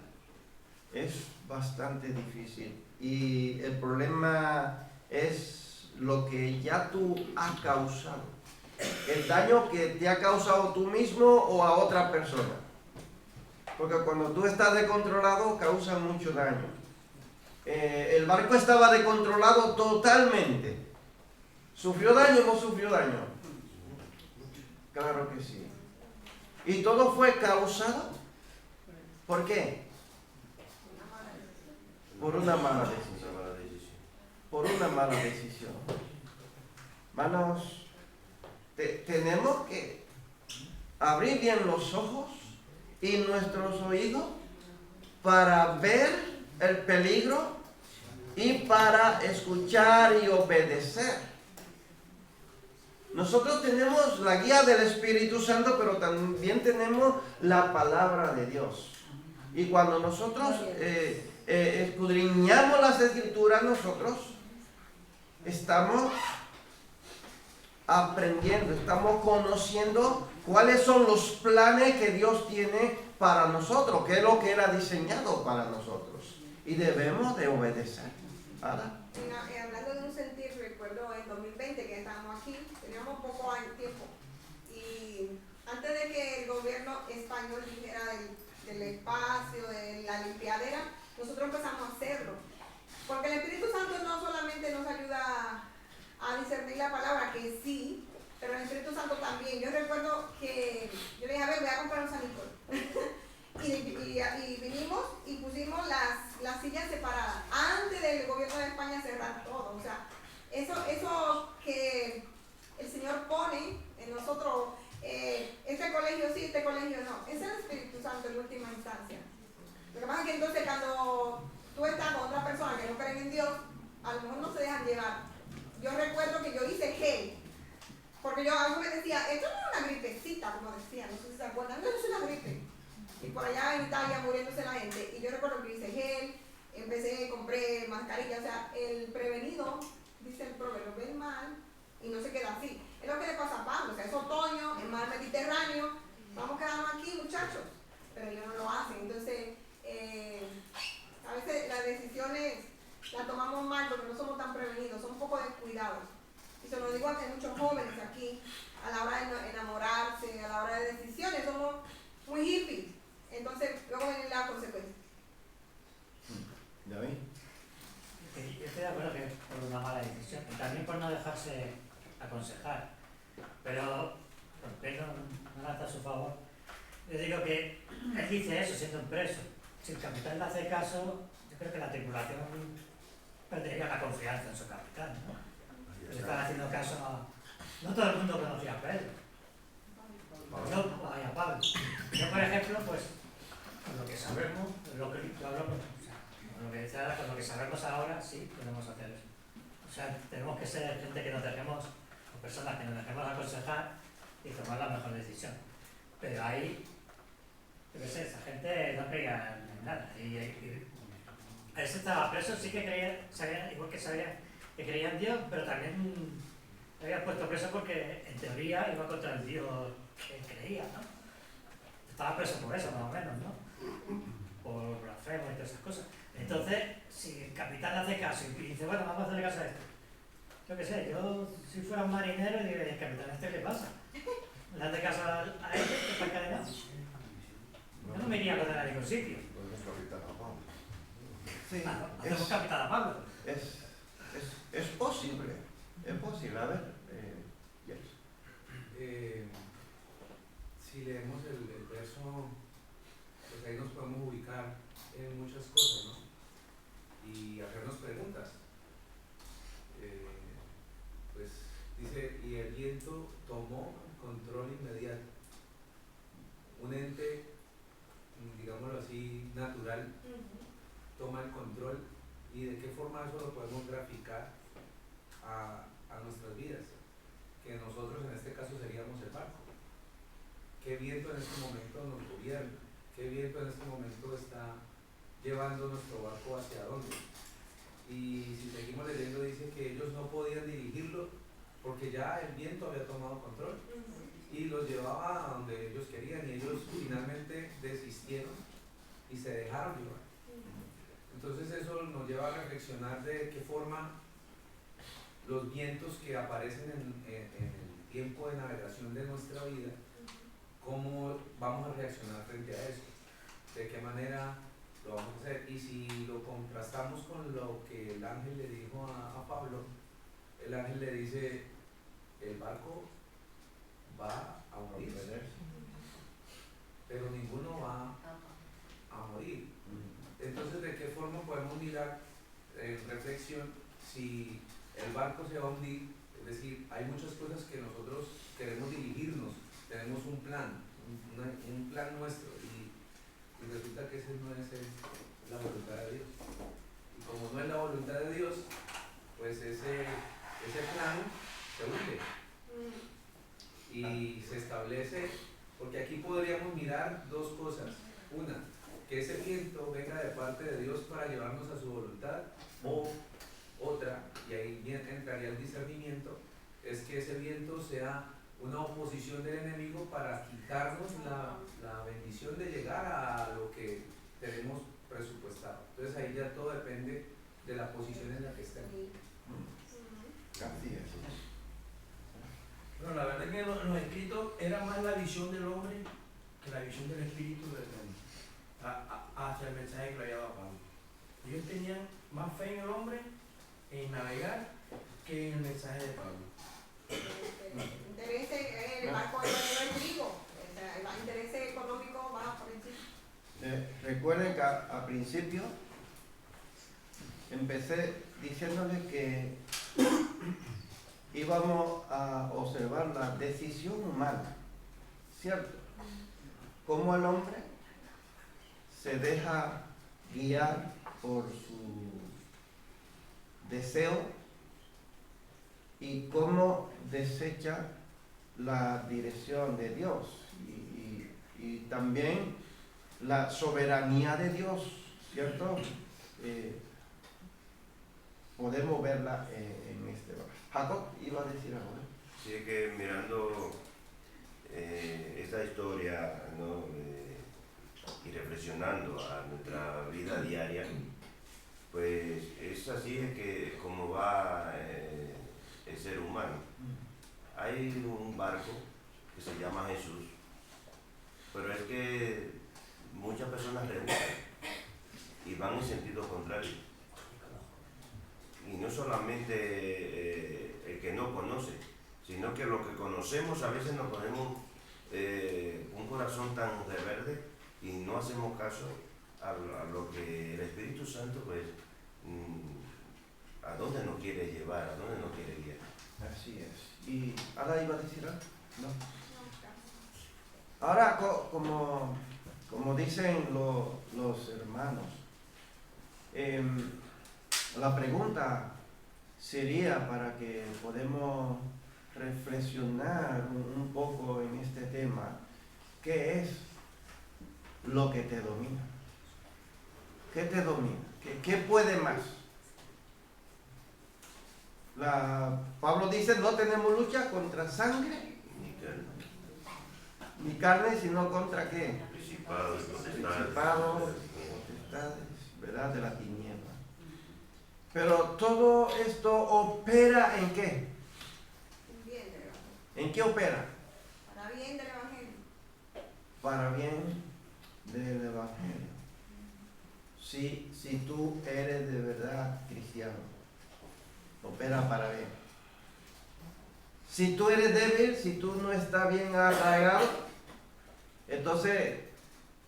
es bastante difícil. Y el problema es lo que ya tú has causado, el daño que te ha causado tú mismo o a otra persona. Porque cuando tú estás descontrolado causa mucho daño. El barco estaba descontrolado totalmente. ¿Sufrió daño o no sufrió daño? Claro que sí. Y todo fue causado. ¿Por qué? Por una mala decisión. Por una mala decisión. Hermanos, tenemos que abrir bien los ojos y nuestros oídos para ver el peligro y para escuchar y obedecer Nosotros tenemos la guía del Espíritu Santo, pero también tenemos la palabra de Dios. Y cuando nosotros escudriñamos las Escrituras, nosotros estamos aprendiendo, estamos conociendo cuáles son los planes que Dios tiene para nosotros, qué es lo que Él ha diseñado para nosotros. Y debemos de obedecer. ¿Verdad? Hablando de un sentir, recuerdo en 2020 que estábamos aquí, teníamos poco tiempo. Y antes de que el gobierno español dijera del espacio, de la limpiadera, nosotros empezamos a hacerlo. Porque el Espíritu Santo no solamente nos ayuda a discernir la palabra, que sí, pero el Espíritu Santo también. Yo recuerdo que yo le dije, a ver, voy a comprar un San Nicolás. y vinimos y pusimos las sillas separadas antes del gobierno de España cerrar todo. O sea, eso que el Señor pone en nosotros, este colegio sí, este colegio no, es el Espíritu Santo en última instancia. Lo que pasa es que entonces cuando tú estás con otra persona que no creen en Dios, a lo mejor no se dejan llevar. Yo recuerdo que yo hice gel, porque algo me decía, esto no es una gripecita, como decía, no sé si se acuerdan, no es una gripe. Y por allá en Italia muriéndose la gente, y yo recuerdo que hice gel, compré mascarilla, o sea, el prevenido, dice el proverbio, ve el mal y no se queda así. Es lo que le pasa a Pablo, o sea, es otoño, es mar Mediterráneo, vamos quedando aquí muchachos, pero ellos no lo hacen. Entonces, a veces las decisiones las tomamos mal porque no somos tan prevenidos, somos un poco descuidados. Y se lo digo a que muchos jóvenes aquí, a la hora de enamorarse, a la hora de decisiones, somos muy hippies. Entonces, luego viene la consecuencia. ¿Ya ven? Yo estoy de acuerdo que es por una mala decisión y también por no dejarse aconsejar. Pero, Pedro no lanza a su favor. Yo digo que él dice eso siendo un preso. Si el capitán le hace caso, yo creo que la tripulación perdería la confianza en su capitán, ¿no? Le están haciendo caso a... No todo el mundo conocía a Pedro. A Pablo. Yo, por ejemplo, pues, con lo que sabemos, lo que yo hablo, con lo que decía ahora, con lo que sabemos ahora, sí podemos hacer eso. O sea, tenemos que ser gente que nos dejemos, o personas que nos dejemos aconsejar y tomar la mejor decisión. Pero ahí, yo qué sé, esa gente no creía en nada. Y ese estaba preso, sí que creía, igual que sabía que creía en Dios, pero también le había puesto preso porque en teoría iba contra el Dios que creía, ¿no? Estaba preso por eso, más o menos, ¿no? Por blasfemo y todas esas cosas. Entonces, si el capitán le hace caso y dice, bueno, vamos a hacerle caso a esto. Yo qué sé, yo si fuera un marinero y diría, el capitán, ¿este qué pasa? ¿Le hace caso a este que está encadenado? Yo no me iría con él a ningún sitio. Sí, hacemos capitán a Pablo. Es posible, a ver, yes. Si leemos el verso, pues ahí nos podemos ubicar en muchas cosas, ¿no? Y hacernos preguntas. Pues dice, y el viento tomó control inmediato. Un ente, digámoslo así, natural, toma el control. ¿Y de qué forma eso lo podemos graficar a nuestras vidas? Que nosotros en este caso seríamos el barco. ¿Qué viento en este momento nos gobierna? ¿Qué viento en este momento está llevando nuestro barco hacia dónde? Y si seguimos leyendo dice que ellos no podían dirigirlo porque ya el viento había tomado control y los llevaba a donde ellos querían y ellos finalmente desistieron y se dejaron llevar. Entonces eso nos lleva a reflexionar de qué forma los vientos que aparecen en el tiempo de navegación de nuestra vida, cómo vamos a reaccionar frente a eso, de qué manera lo vamos a hacer. Y si lo contrastamos con lo que el ángel le dijo a Pablo, el ángel le dice, el barco va a morir, pero ninguno va a morir. Entonces, ¿de qué forma podemos mirar en reflexión si el barco se va a hundir? Es decir, hay muchas cosas que nosotros queremos dirigirnos, tenemos un plan nuestro y resulta que ese no es la voluntad de Dios. Y como no es la voluntad de Dios, pues ese plan se hunde. para llevarnos a su voluntad, o otra, y ahí entraría el discernimiento, es que ese viento sea una oposición del enemigo para quitarnos la bendición de llegar a lo que tenemos presupuestado. Entonces ahí ya todo depende de la posición en la que estemos. Así es. Bueno, la verdad es que en los escritos era más la visión del hombre que la visión del Espíritu hacia el mensaje que le había dado Pablo. Ellos tenían más fe en el hombre, en navegar, que en el mensaje de Pablo. Interés, el barco de el trigo, el interés económico va por encima. Recuerden que a principio empecé diciéndoles que íbamos a observar la decisión humana, ¿cierto? Cómo el hombre se deja guiar por su deseo y cómo desecha la dirección de Dios y también la soberanía de Dios, ¿cierto? Podemos verla en este lugar. Jacob iba a decir algo, ¿eh? Sí, es que mirando esta historia, ¿no? Y reflexionando a nuestra vida diaria, pues es así es que como va el ser humano. Hay un barco que se llama Jesús, pero es que muchas personas rehusan y van en sentido contrario. Y no solamente el que no conoce, sino que lo que conocemos a veces nos ponemos un corazón tan rebelde y no hacemos caso a lo que el Espíritu Santo, pues, a dónde nos quiere llevar, a dónde nos quiere guiar. Así es. ¿Y ahora iba a decir algo? No. Ahora, como dicen los hermanos, la pregunta sería para que podamos reflexionar un poco en este tema, ¿qué es lo que te domina? ¿Qué te domina? ¿Qué puede más? Pablo dice, no tenemos lucha contra sangre ni carne, sino contra ¿qué? Principados, Potestades, ¿verdad? De la tiniebla. Pero todo esto opera ¿en qué? ¿En qué opera? Para bien del Evangelio. Para bien del Evangelio. Si tú eres de verdad cristiano, opera para bien. Si tú eres débil, si tú no estás bien arraigado, entonces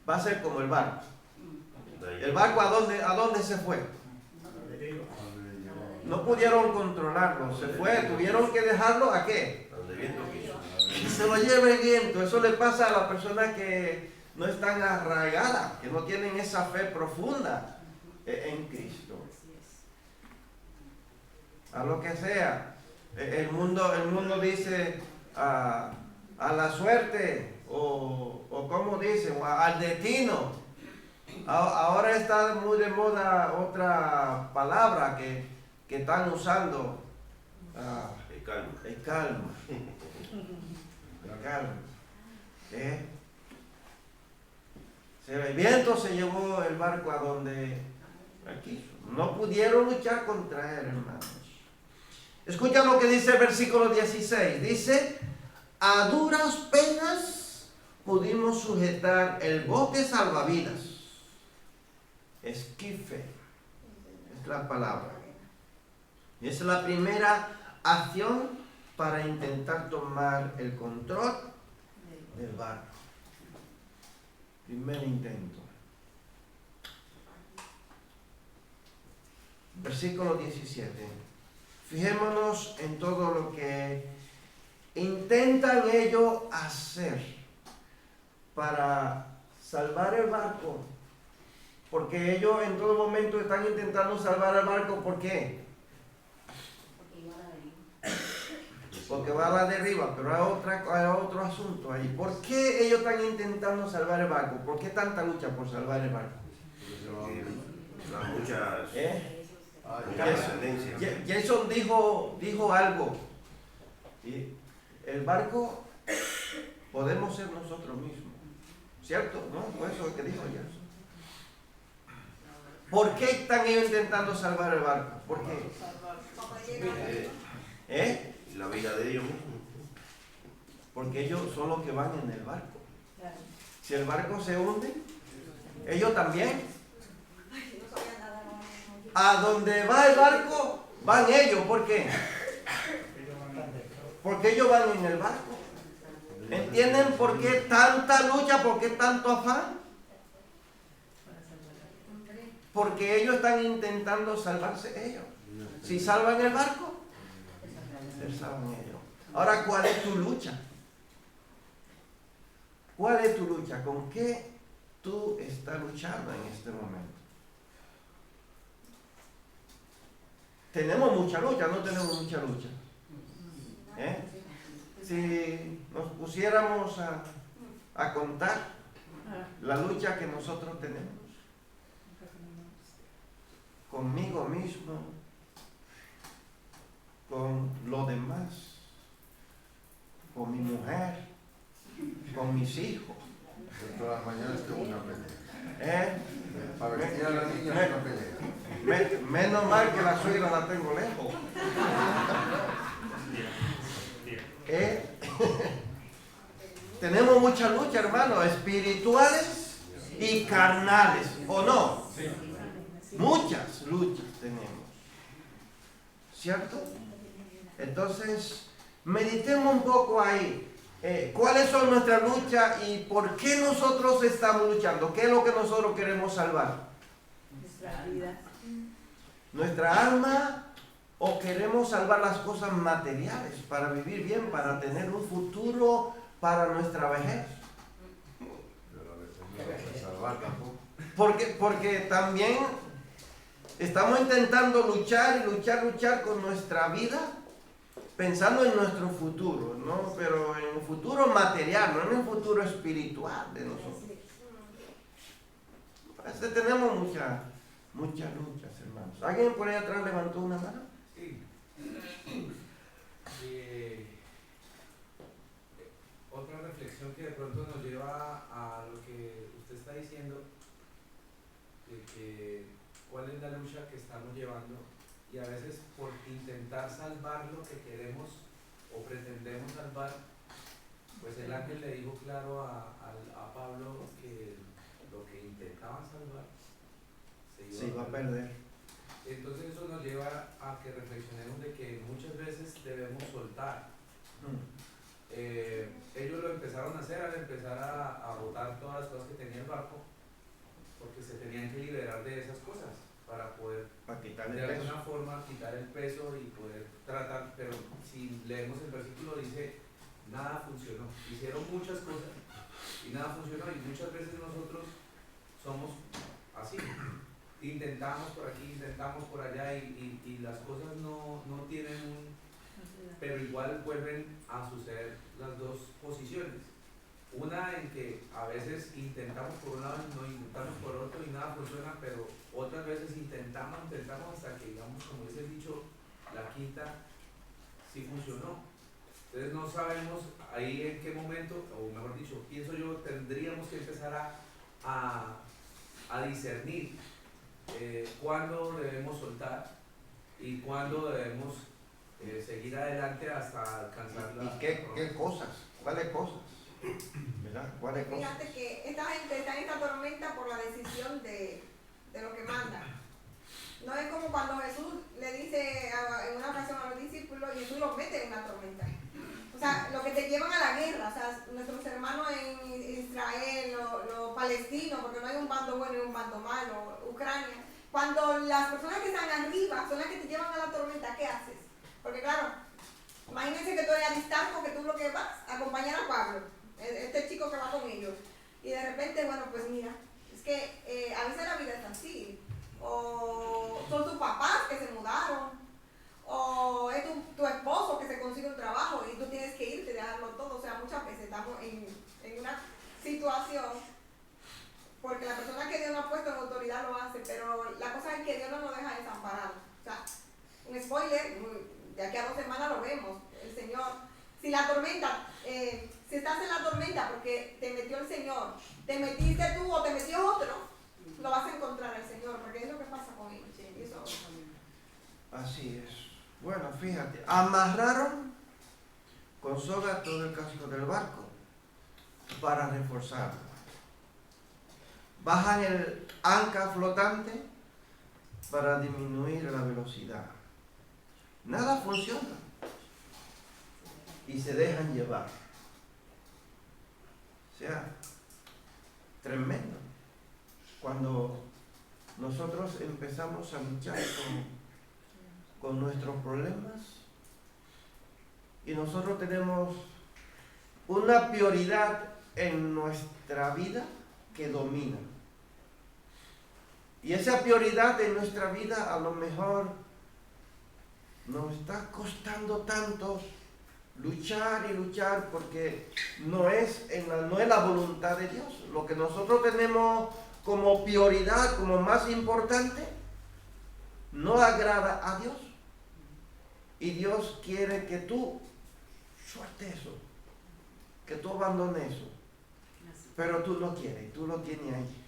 va a ser como el barco. ¿El barco a dónde se fue? No pudieron controlarlo, se fue, tuvieron que dejarlo ¿a qué? Y se lo lleva el viento. Eso le pasa a las personas que no están arraigadas, que no tienen esa fe profunda en Cristo. A lo que sea. El mundo dice a la suerte, o como dicen, al destino. Ahora está muy de moda otra palabra que están usando. El calma. El calma. El calma. El viento se llevó el barco a donde quiso. No pudieron luchar contra él, hermanos. Escucha lo que dice el versículo 16. Dice, a duras penas pudimos sujetar el bote salvavidas. Esquife es la palabra. Y esa es la primera acción para intentar tomar el control del barco. Primer intento. Versículo 17. Fijémonos en todo lo que intentan ellos hacer para salvar el barco. Porque ellos en todo momento están intentando salvar el barco. ¿Por qué? Porque va a la deriva, pero hay otro asunto ahí. ¿Por qué ellos están intentando salvar el barco? ¿Por qué tanta lucha por salvar el barco? Las muchas trascendencias. Jason dijo algo. ¿Sí? El barco podemos ser nosotros mismos. ¿Cierto? ¿No? Fue eso que dijo Jason. ¿Por qué están ellos intentando salvar el barco? ¿Por qué? La vida de ellos mismos. Porque ellos son los que van en el barco. Si el barco se hunde, ellos también. A donde va el barco, van ellos. ¿Por qué? Porque ellos van en el barco. ¿Entienden por qué tanta lucha? ¿Por qué tanto afán? Porque ellos están intentando salvarse ellos. Si salvan el barco, se salvan ellos. Ahora, ¿cuál es tu lucha? ¿Cuál es tu lucha? ¿Con qué tú estás luchando en este momento? Tenemos mucha lucha, no tenemos mucha lucha. Si nos pusiéramos a contar la lucha que nosotros tenemos, conmigo mismo, con los demás, con mi mujer, con mis hijos. Todas las mañanas tengo una pelea. Para vestir a la niña es una pelea. Menos mal que la suegra la tengo lejos. Tenemos mucha lucha, hermano, espirituales y carnales, ¿o no? Muchas luchas tenemos, ¿cierto? Entonces, meditemos un poco ahí. ¿Cuáles son nuestras luchas y por qué nosotros estamos luchando? ¿Qué es lo que nosotros queremos salvar? ¿Nuestra alma o queremos salvar las cosas materiales para vivir bien, para tener un futuro para nuestra vejez? Pero a veces no hay que salvar tampoco. Porque también estamos intentando luchar con nuestra vida, pensando en nuestro futuro, ¿no? Pero en un futuro material, no en un futuro espiritual de nosotros. Tenemos muchas luchas, hermanos. ¿Alguien por ahí atrás levantó una mano? Sí. Otra reflexión que de pronto nos lleva a lo que usted está diciendo, de que cuál es la lucha que estamos llevando, y a veces por intentar salvar lo que queremos o pretendemos salvar, pues el ángel le dijo claro a Pablo que lo que intentaban salvar se iba a perder. Entonces eso nos lleva a que reflexionemos de que muchas veces debemos soltar. Ellos lo empezaron a hacer al empezar a botar todas las cosas que tenía el barco, porque se tenían que liberar de esas cosas para poder de alguna forma quitar el peso y poder tratar. Pero si leemos el versículo, dice nada funcionó, hicieron muchas cosas y nada funcionó, y muchas veces nosotros somos así, intentamos por aquí, intentamos por allá y las cosas no tienen pero igual vuelven a suceder las dos posiciones. Una en que a veces intentamos por un lado y no intentamos por otro y nada funciona, pero otras veces intentamos hasta que, digamos, como dice el dicho, la quinta sí funcionó. Entonces no sabemos ahí en qué momento, o mejor dicho, pienso yo, tendríamos que empezar a discernir cuándo debemos soltar y cuándo debemos seguir adelante hasta alcanzar la... ¿Y qué cosas? ¿Cuáles cosas? ¿Verdad? ¿Cuáles cosas? Fíjate que esta gente está en esta tormenta por la decisión de lo que manda. No es como cuando Jesús le dice en una ocasión a los discípulos y Jesús los mete en una tormenta. O sea, lo que te llevan a la guerra, o sea, nuestros hermanos en Israel, los palestinos, porque no hay un bando bueno y un bando malo, Ucrania. Cuando las personas que están arriba son las que te llevan a la tormenta, ¿qué haces? Porque claro, imagínense que tú eres Aristarco, que tú lo que vas a acompañar a Pablo, este chico que va con ellos, y de repente, bueno, pues mira, es que a veces la vida es así, o son tus papás que se mudaron, o es tu esposo que se consigue un trabajo y tú tienes que irte y dejarlo todo. O sea, muchas veces estamos en una situación porque la persona que Dios no ha puesto en autoridad lo hace, pero la cosa es que Dios no nos deja desamparados. O sea, un spoiler, de aquí a 2 semanas lo vemos, el Señor, si la tormenta, si estás en la tormenta porque te metió el Señor, te metiste tú o te metió otro, lo vas a encontrar al Señor, porque es lo que pasa con él. Eso. Así es. Bueno, fíjate, amarraron con soga todo el casco del barco para reforzarlo. Bajan el ancla flotante para disminuir la velocidad. Nada funciona. Y se dejan llevar. O sea, tremendo. Cuando nosotros empezamos a luchar con nuestros problemas y nosotros tenemos una prioridad en nuestra vida que domina. Y esa prioridad en nuestra vida a lo mejor nos está costando tanto luchar y luchar porque no es la voluntad de Dios. Lo que nosotros tenemos como prioridad, como más importante, no agrada a Dios. Y Dios quiere que tú sueltes eso, que tú abandones eso. Pero tú lo quieres, tú lo tienes ahí.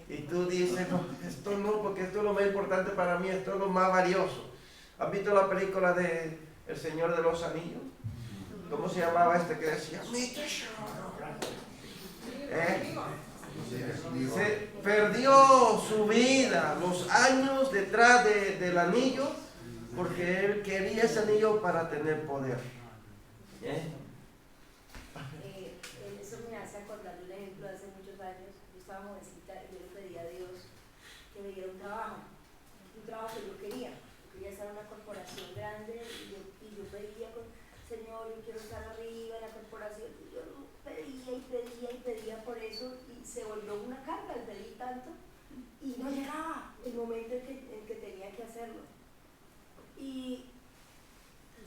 Y tú dices, no, esto no, porque esto es lo más importante para mí, esto es lo más valioso. ¿Has visto la película de El Señor de los Anillos? ¿Cómo se llamaba este que decía? Se perdió su vida, los años detrás del anillo, porque él quería ese anillo para tener poder. Eso me hace acordar un ejemplo de hace muchos años. Yo estaba jovencita y yo le pedí a Dios que me diera un trabajo que yo quería. Yo quería estar en una corporación grande y yo pedía, Señor, yo quiero estar arriba en la corporación. Y yo pedía por eso y se volvió una carga, el pedí tanto y no llegaba el momento en que tenía que hacerlo. Y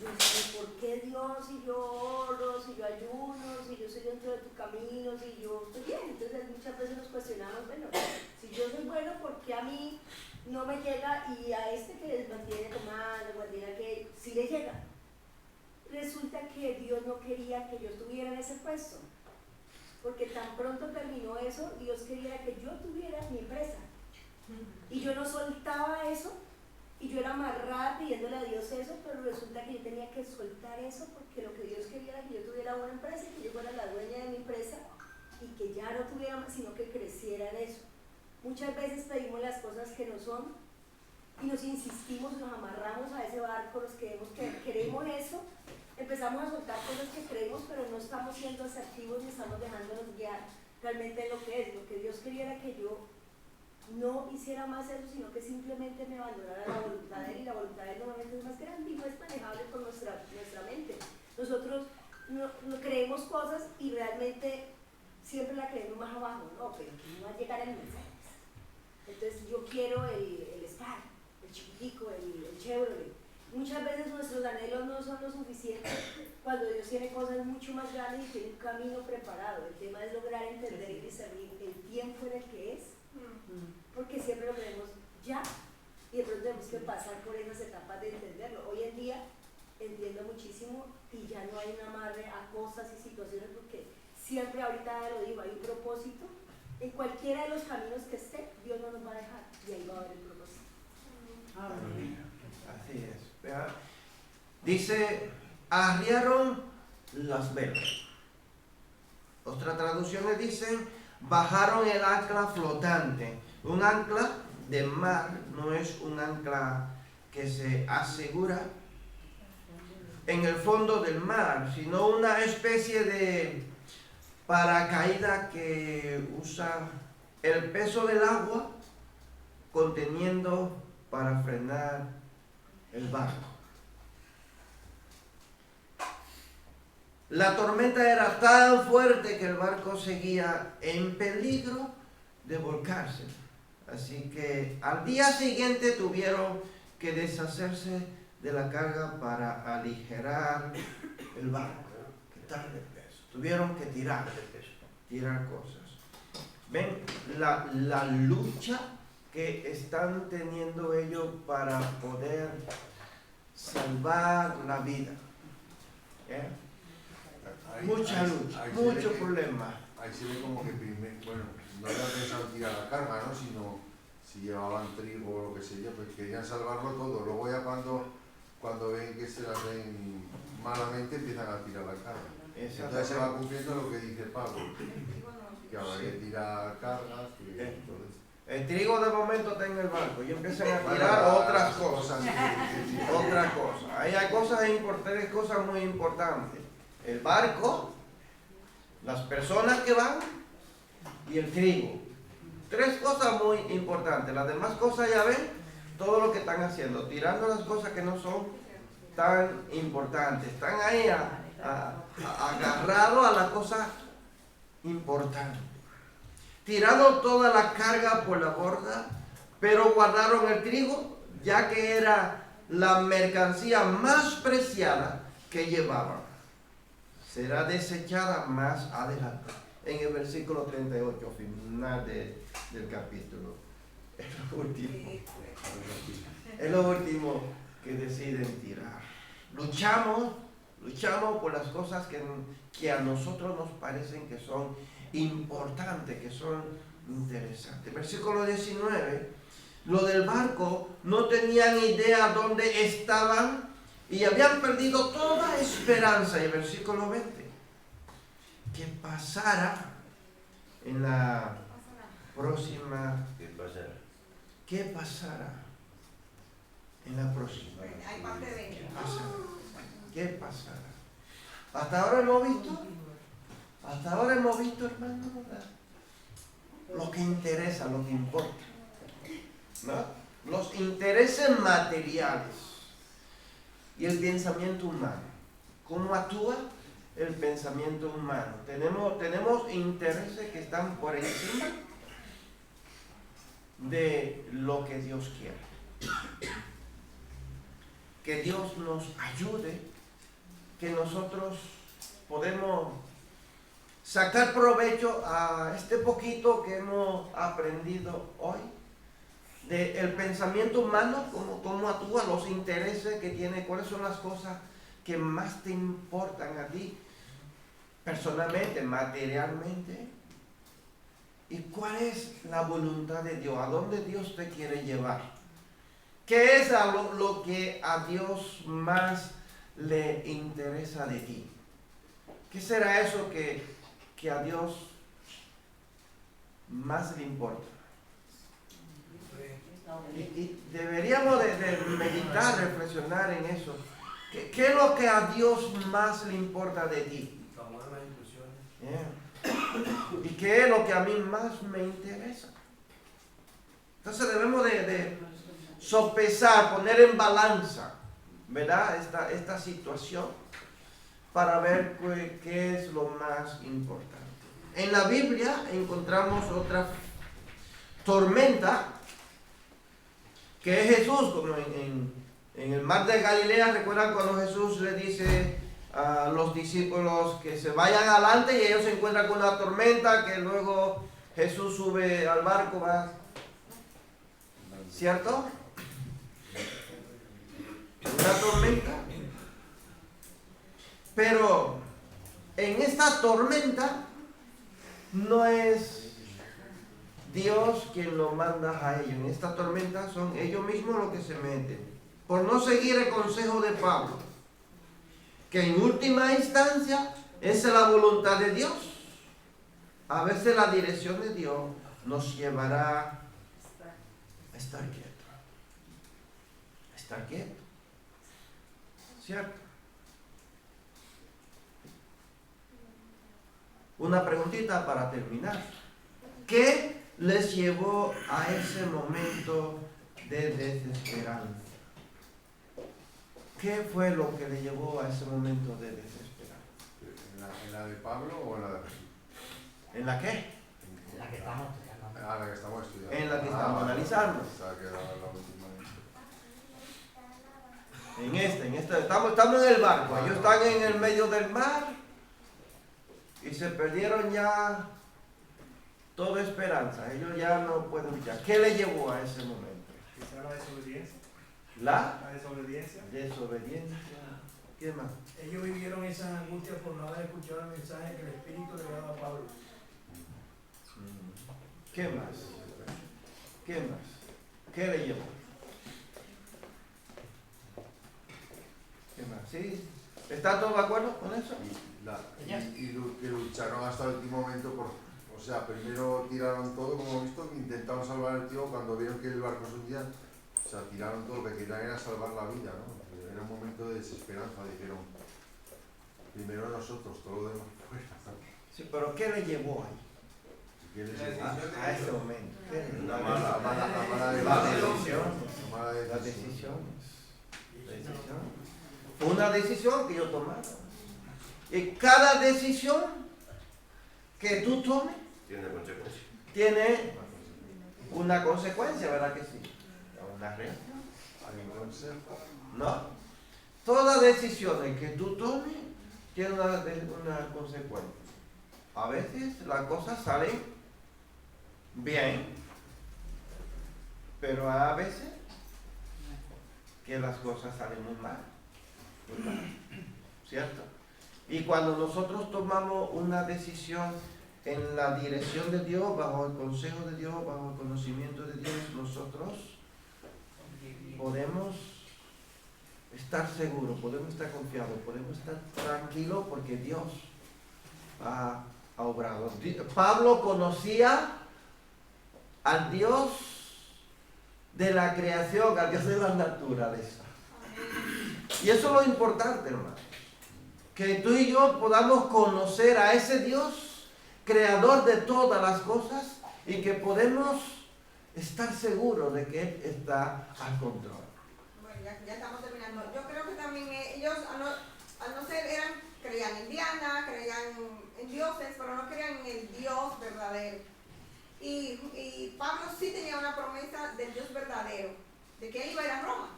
yo decía, ¿por qué Dios? Si yo oro, si yo ayuno, si yo soy dentro de tu camino, si yo estoy bien. Entonces muchas veces nos cuestionamos, bueno, si yo soy bueno, ¿por qué a mí no me llega y a este que mantiene tomando, mantiene aquel, sí le llega? Resulta que Dios no quería que yo estuviera en ese puesto, porque tan pronto terminó eso, Dios quería que yo tuviera mi empresa. Y yo no soltaba eso, y yo era amarrada pidiéndole a Dios eso, pero resulta que yo tenía que soltar eso, porque lo que Dios quería era que yo tuviera una empresa, que yo fuera la dueña de mi empresa, y que ya no tuviera más, sino que creciera en eso. Muchas veces pedimos las cosas que no son, y nos insistimos, nos amarramos a ese barco, nos creemos que queremos eso, empezamos a soltar cosas que creemos, pero no estamos siendo asertivos ni estamos dejándonos guiar realmente en lo que es. Lo que Dios quería era que yo no hiciera más eso, sino que simplemente me abandonara la voluntad de Él, y la voluntad de Él normalmente es más grande y no es manejable por nuestra mente. Nosotros no creemos cosas y realmente siempre la creemos más abajo, no, pero que no va a llegar el mensaje. Entonces yo quiero el Spark, el chiquitico, el Chevrolet. Muchas veces nuestros anhelos no son lo suficiente cuando Dios tiene cosas mucho más grandes y tiene un camino preparado. El tema es lograr entender y discernir el tiempo en el que es, porque siempre lo queremos ya y de pronto tenemos que pasar por esas etapas de entenderlo. Hoy en día entiendo muchísimo y ya no hay un amarre a cosas y situaciones, porque siempre, ahorita lo digo, hay un propósito. En cualquiera de los caminos que esté, Dios no nos va a dejar y ahí va a haber el propósito. Así es. ¿Verdad? Dice, arriaron las velas. Otras traducciones dicen, bajaron el ancla flotante. Un ancla de mar no es un ancla que se asegura en el fondo del mar, sino una especie de paracaídas que usa el peso del agua conteniendo para frenar el barco. La tormenta era tan fuerte que el barco seguía en peligro de volcarse. Así que al día siguiente tuvieron que deshacerse de la carga para aligerar el barco, quitarle peso. Tuvieron que tirar cosas. ven la lucha que están teniendo ellos para poder salvar la vida. ¿Eh? Mucha lucha, mucho problema. Ahí se ve como que primero, bueno, no había pensado tirar la carga, ¿no? Sino si llevaban trigo o lo que sea, pues querían salvarlo todo. Luego ya cuando ven que se las ven malamente empiezan a tirar la carga. Entonces se va cumpliendo lo que dice Pablo, que habrá que tirar cargas, que todo esto. El trigo de momento está en el barco y empiezan a tirar otras cosas. Otras cosas. Ahí hay cosas importantes, cosas muy importantes. El barco, las personas que van y el trigo. Tres cosas muy importantes. Las demás cosas ya ven todo lo que están haciendo, tirando las cosas que no son tan importantes. Están ahí agarrados a la cosa importante. Tirando toda la carga por la borda, pero guardaron el trigo, ya que era la mercancía más preciada que llevaban. Será desechada más adelante, en el versículo 38, final del capítulo. Es lo último que deciden tirar. Luchamos por las cosas que a nosotros nos parecen que son importantes, que son interesantes. Versículo 19, lo del barco, no tenían idea dónde estaban y habían perdido toda esperanza. Y el versículo 20, que pasara en la próxima. ¿Qué pasará en la próxima? Hay parte de ¿Qué pasará? Hasta ahora hemos visto, hermano, lo que interesa, lo que importa, ¿no? Los intereses materiales y el pensamiento humano. ¿Cómo actúa el pensamiento humano? Tenemos intereses que están por encima de lo que Dios quiere. Que Dios nos ayude, que nosotros podemos sacar provecho a este poquito que hemos aprendido hoy del pensamiento humano, cómo actúa, los intereses que tiene, cuáles son las cosas que más te importan a ti personalmente, materialmente, y cuál es la voluntad de Dios, a dónde Dios te quiere llevar, qué es lo que a Dios más le interesa de ti, qué será eso que a Dios más le importa. Y deberíamos de meditar, reflexionar en eso. ¿Qué es lo que a Dios más le importa de ti? ¿Y qué es lo que a mí más me interesa? Entonces debemos de sopesar, poner en balanza, ¿verdad? Esta situación para ver qué es lo más importante. En la Biblia encontramos otra tormenta que es Jesús, como en el mar de Galilea. ¿Recuerdan cuando Jesús le dice a los discípulos que se vayan adelante y ellos se encuentran con una tormenta, que luego Jesús sube al barco, ¿va? ¿Cierto? Una tormenta. Pero en esta tormenta no es Dios quien lo manda a ellos. En esta tormenta son ellos mismos los que se meten, por no seguir el consejo de Pablo, que en última instancia es la voluntad de Dios. A veces la dirección de Dios nos llevará a estar quietos. Estar quietos. ¿Cierto? Una preguntita para terminar. ¿Qué les llevó a ese momento de desesperanza? ¿Qué fue lo que le llevó a ese momento de desesperanza? ¿En la de Pablo o en la de Jesús? ¿En la qué? En la que estamos estudiando. Ah, la que estamos estudiando. En la que estamos analizando. En esta. Estamos en el barco. Ellos están en el medio del mar y se perdieron ya toda esperanza. Ellos ya no pueden luchar. ¿Qué le llevó a ese momento? Quizá la desobediencia. La desobediencia. Desobediencia. ¿Qué más? Ellos vivieron esas angustias por no haber escuchado el mensaje que el Espíritu le daba a Pablo. ¿Qué más? ¿Qué más? ¿Qué le llevó? ¿Qué más? ¿Sí? ¿Está todo de acuerdo con eso? Que lucharon hasta el último momento o sea, primero tiraron todo, como hemos visto, intentaron salvar el tío cuando vieron que el barco se hundía, o sea, tiraron todo, lo que querían era salvar la vida, ¿no? Era un momento de desesperanza, dijeron, primero nosotros, todo lo demás fuera. Sí, pero ¿qué le llevó ahí? A ese momento. La decisión. Fue una decisión que yo tomaba. Y cada decisión que tú tomes tiene consecuencias. Tiene una consecuencia, ¿verdad que sí? Una reacción. ¿No? Todas decisiones que tú tomes tienen una consecuencia. A veces las cosas salen bien, pero a veces que las cosas salen muy mal, ¿cierto? Y cuando nosotros tomamos una decisión en la dirección de Dios, bajo el consejo de Dios, bajo el conocimiento de Dios, nosotros podemos estar seguros, podemos estar confiados, podemos estar tranquilos porque Dios ha obrado. Pablo conocía al Dios de la creación, al Dios de la naturaleza. Y eso es lo importante, hermano. Que tú y yo podamos conocer a ese Dios, creador de todas las cosas, y que podemos estar seguros de que Él está al control. Bueno, ya estamos terminando. Yo creo que también ellos, al no ser, creían en Diana, creían en dioses, pero no creían en el Dios verdadero. Y Pablo sí tenía una promesa del Dios verdadero, de que él iba a ir a Roma.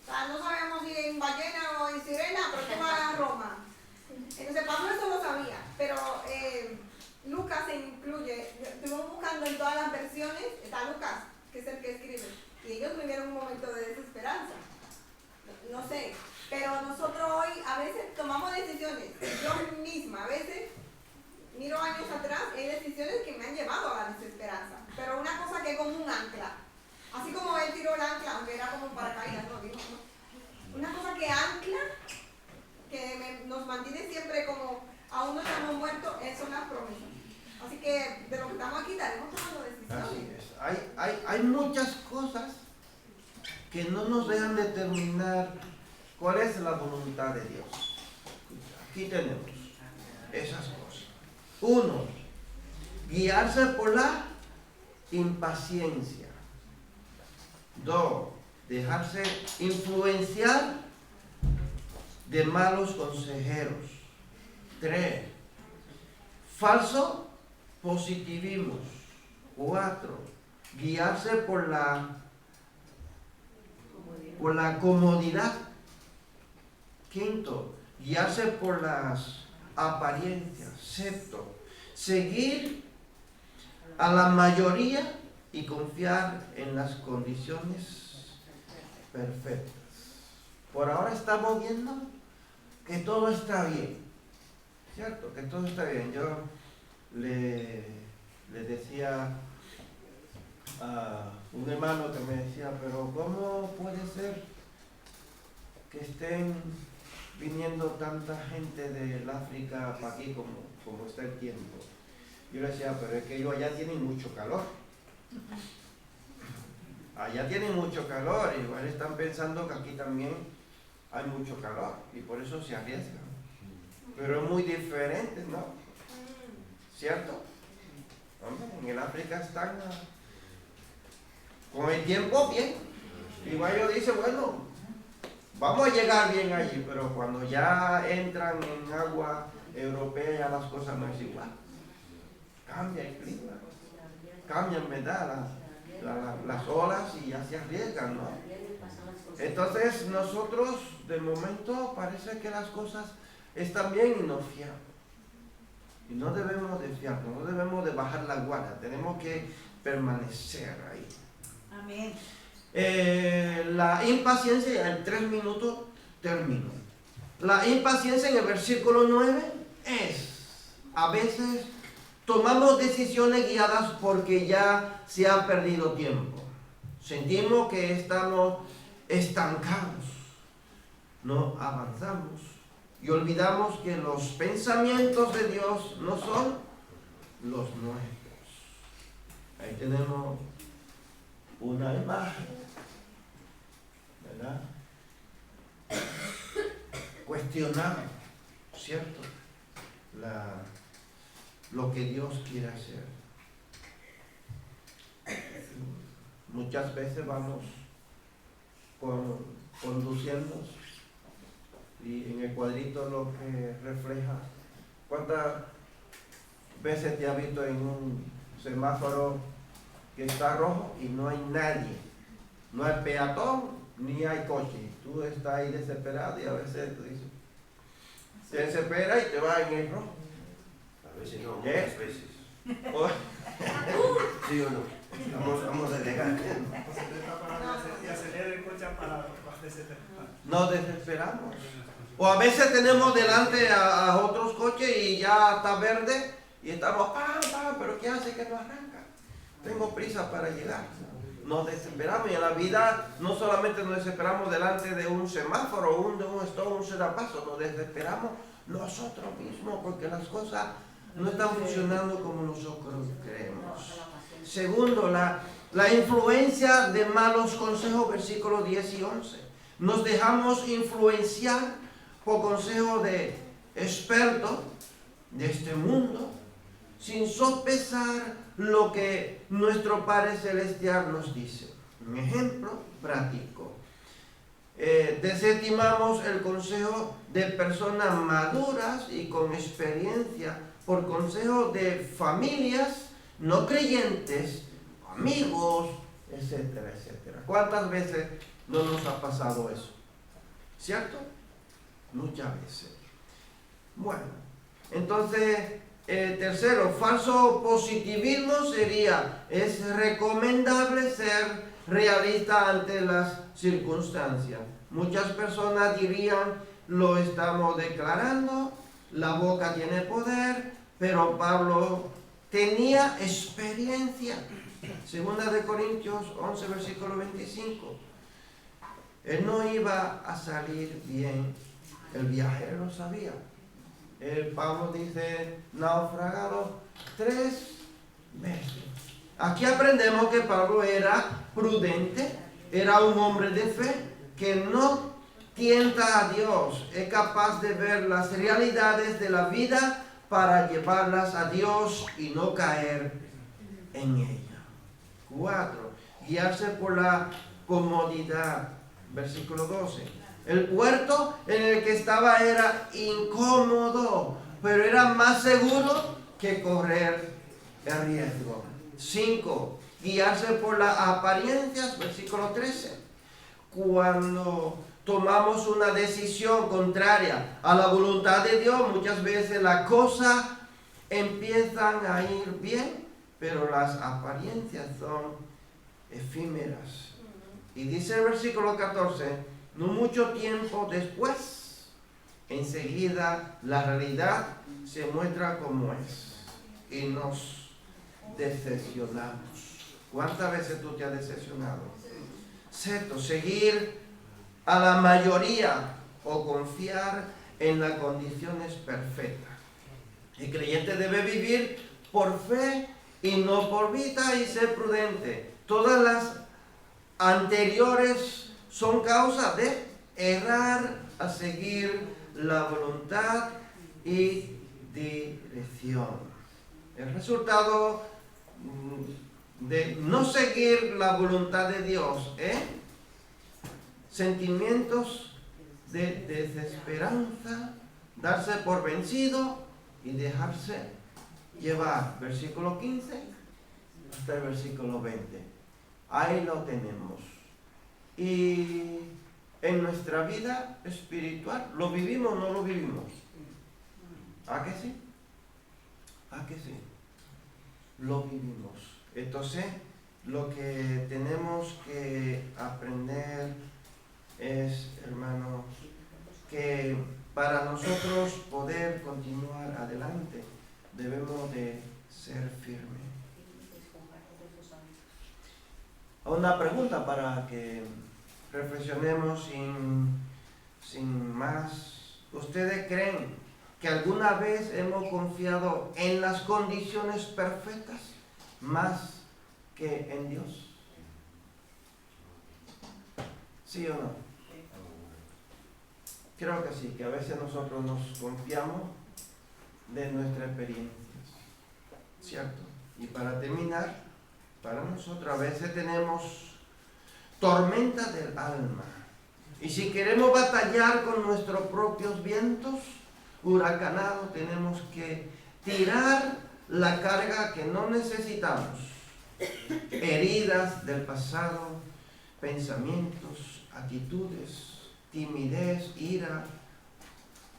O sea, no sabemos si en ballena o en sirena, pero que va a Roma. Entonces Pablo eso lo sabía, pero Lucas se incluye, estuvimos buscando en todas las versiones, está Lucas, que es el que escribe, y ellos vivieron un momento de desesperanza. No sé, pero nosotros hoy a veces tomamos decisiones, yo misma a veces miro años atrás, hay decisiones que me han llevado a la desesperanza, pero una cosa que es como un ancla, así como él tiró el ancla, aunque era como paracaídas, no dijo, ¿no? Una cosa que ancla, que nos mantiene siempre como, aún no estamos muertos, son las promesas. Así que de lo que estamos aquí estaremos tomando decisiones. Así es. Hay muchas cosas que no nos dejan determinar cuál es la voluntad de Dios. Aquí tenemos esas cosas. 1. Guiarse por la impaciencia. 2. Dejarse influenciar de malos consejeros. 3. Falso positivismo. 4. Guiarse por la comodidad. 5. Guiarse por las apariencias. 6. Seguir a la mayoría y confiar en las condiciones perfectas. Por ahora estamos viendo que todo está bien, ¿cierto? Que todo está bien. Yo le decía a un hermano que me decía, pero ¿cómo puede ser que estén viniendo tanta gente del África para aquí como está el tiempo? Yo le decía, pero es que ellos allá tienen mucho calor. Allá tienen mucho calor, igual están pensando que aquí también hay mucho calor y por eso se arriesgan. Pero es muy diferente, ¿no? ¿Cierto? Hombre, en el África están con el tiempo bien. Igual ellos dicen, bueno, vamos a llegar bien allí, pero cuando ya entran en agua europea ya las cosas no es igual. Cambia el clima, cambian, ¿verdad? Las olas y ya se arriesgan, ¿no? Entonces nosotros de momento parece que las cosas están bien y nos fiamos. Y no debemos desfiarnos, no debemos de bajar la guardia, tenemos que permanecer ahí. Amén. La impaciencia, en 3 minutos termino. La impaciencia en el versículo 9 es, a veces tomamos decisiones guiadas porque ya se ha perdido tiempo. Sentimos que estamos estancados, no avanzamos y olvidamos que los pensamientos de Dios no son los nuestros. Ahí tenemos una imagen, ¿verdad? Cuestionamos, ¿cierto? Lo que Dios quiere hacer. Muchas veces vamos conduciendo y en el cuadrito lo que refleja cuántas veces te has visto en un semáforo que está rojo y no hay nadie, no hay peatón ni hay coche, tú estás ahí desesperado y a veces tú dices, te desespera y te vas en el rojo. A veces no, muchas veces. ¿Sí o no? Vamos a delegar. Y acelera el coche para desesperar. Nos desesperamos. O a veces tenemos delante a otros coches y ya está verde y estamos, pero ¿qué hace que no arranca? Tengo prisa para llegar. Nos desesperamos y en la vida no solamente nos desesperamos delante de un semáforo, de un stop, un sedapaso, nos desesperamos nosotros mismos porque las cosas no están funcionando como nosotros creemos. Segundo, la influencia de malos consejos, versículos 10 y 11. Nos dejamos influenciar por consejos de expertos de este mundo, sin sopesar lo que nuestro Padre Celestial nos dice. Un ejemplo práctico. Desestimamos el consejo de personas maduras y con experiencia por consejo de familias no creyentes, amigos, etcétera, etcétera. ¿Cuántas veces no nos ha pasado eso? ¿Cierto? Muchas veces. Bueno, entonces, tercero, falso positivismo sería, es recomendable ser realista ante las circunstancias. Muchas personas dirían, lo estamos declarando, la boca tiene poder, pero Pablo tenía experiencia. Segunda de Corintios 11, versículo 25. Él no iba a salir bien. El viajero lo sabía. Pablo dice, naufragado 3 veces. Aquí aprendemos que Pablo era prudente, era un hombre de fe, que no tienta a Dios, es capaz de ver las realidades de la vida para llevarlas a Dios y no caer en ella. 4. Guiarse por la comodidad. Versículo 12. El puerto en el que estaba era incómodo, pero era más seguro que correr el riesgo. 5. Guiarse por las apariencias. Versículo 13. Cuando tomamos una decisión contraria a la voluntad de Dios, muchas veces las cosas empiezan a ir bien, pero las apariencias son efímeras. Y dice el versículo 14, no mucho tiempo después, enseguida la realidad se muestra como es y nos decepcionamos. ¿Cuántas veces tú te has decepcionado? Sexto, seguir a la mayoría o confiar en las condiciones perfectas. El creyente debe vivir por fe y no por vista y ser prudente. Todas las anteriores son causa de errar a seguir la voluntad y dirección. El resultado de no seguir la voluntad de Dios es sentimientos de desesperanza, darse por vencido y dejarse llevar. Versículo 15 hasta el versículo 20. Ahí lo tenemos. Y en nuestra vida espiritual, ¿lo vivimos o no lo vivimos? ¿A qué sí? ¿A que sí? Lo vivimos. Entonces, lo que tenemos que aprender es, hermano, que para nosotros poder continuar adelante debemos de ser firmes. Una pregunta para que reflexionemos sin más. ¿Ustedes creen que alguna vez hemos confiado en las condiciones perfectas más que en Dios? ¿Sí o no? Creo que sí, que a veces nosotros nos confiamos de nuestra experiencia, ¿cierto? Y para terminar, para nosotros a veces tenemos tormenta del alma. Y si queremos batallar con nuestros propios vientos huracanados, tenemos que tirar la carga que no necesitamos. Heridas del pasado, pensamientos, actitudes, timidez, ira,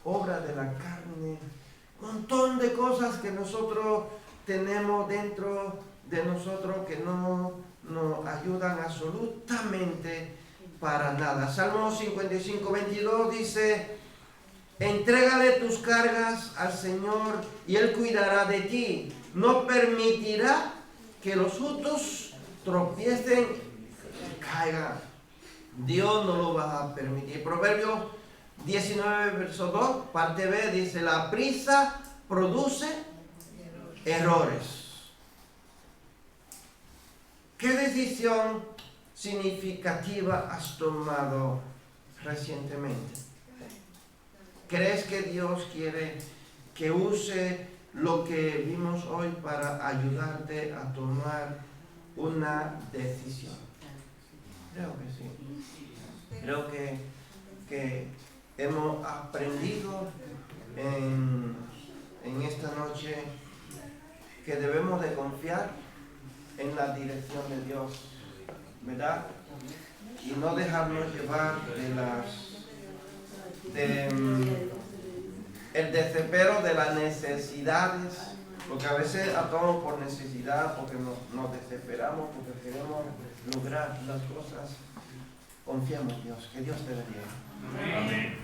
obra de la carne, un montón de cosas que nosotros tenemos dentro de nosotros que no nos ayudan absolutamente para nada. Salmo 55:22 dice: entrégale tus cargas al Señor y Él cuidará de ti. No permitirá que los justos tropiecen y caigan. Dios no lo va a permitir. Proverbios 19, verso 2, parte B, dice: la prisa produce errores. ¿Qué decisión significativa has tomado recientemente? ¿Crees que Dios quiere que use lo que vimos hoy para ayudarte a tomar una decisión? Creo que sí. Creo que hemos aprendido en esta noche que debemos de confiar en la dirección de Dios, ¿verdad? Y no dejarnos llevar el desespero de las necesidades, porque a veces actuamos por necesidad, porque nos desesperamos, porque queremos lograr las cosas. Confiamos en Dios. Que Dios te bendiga. Amén.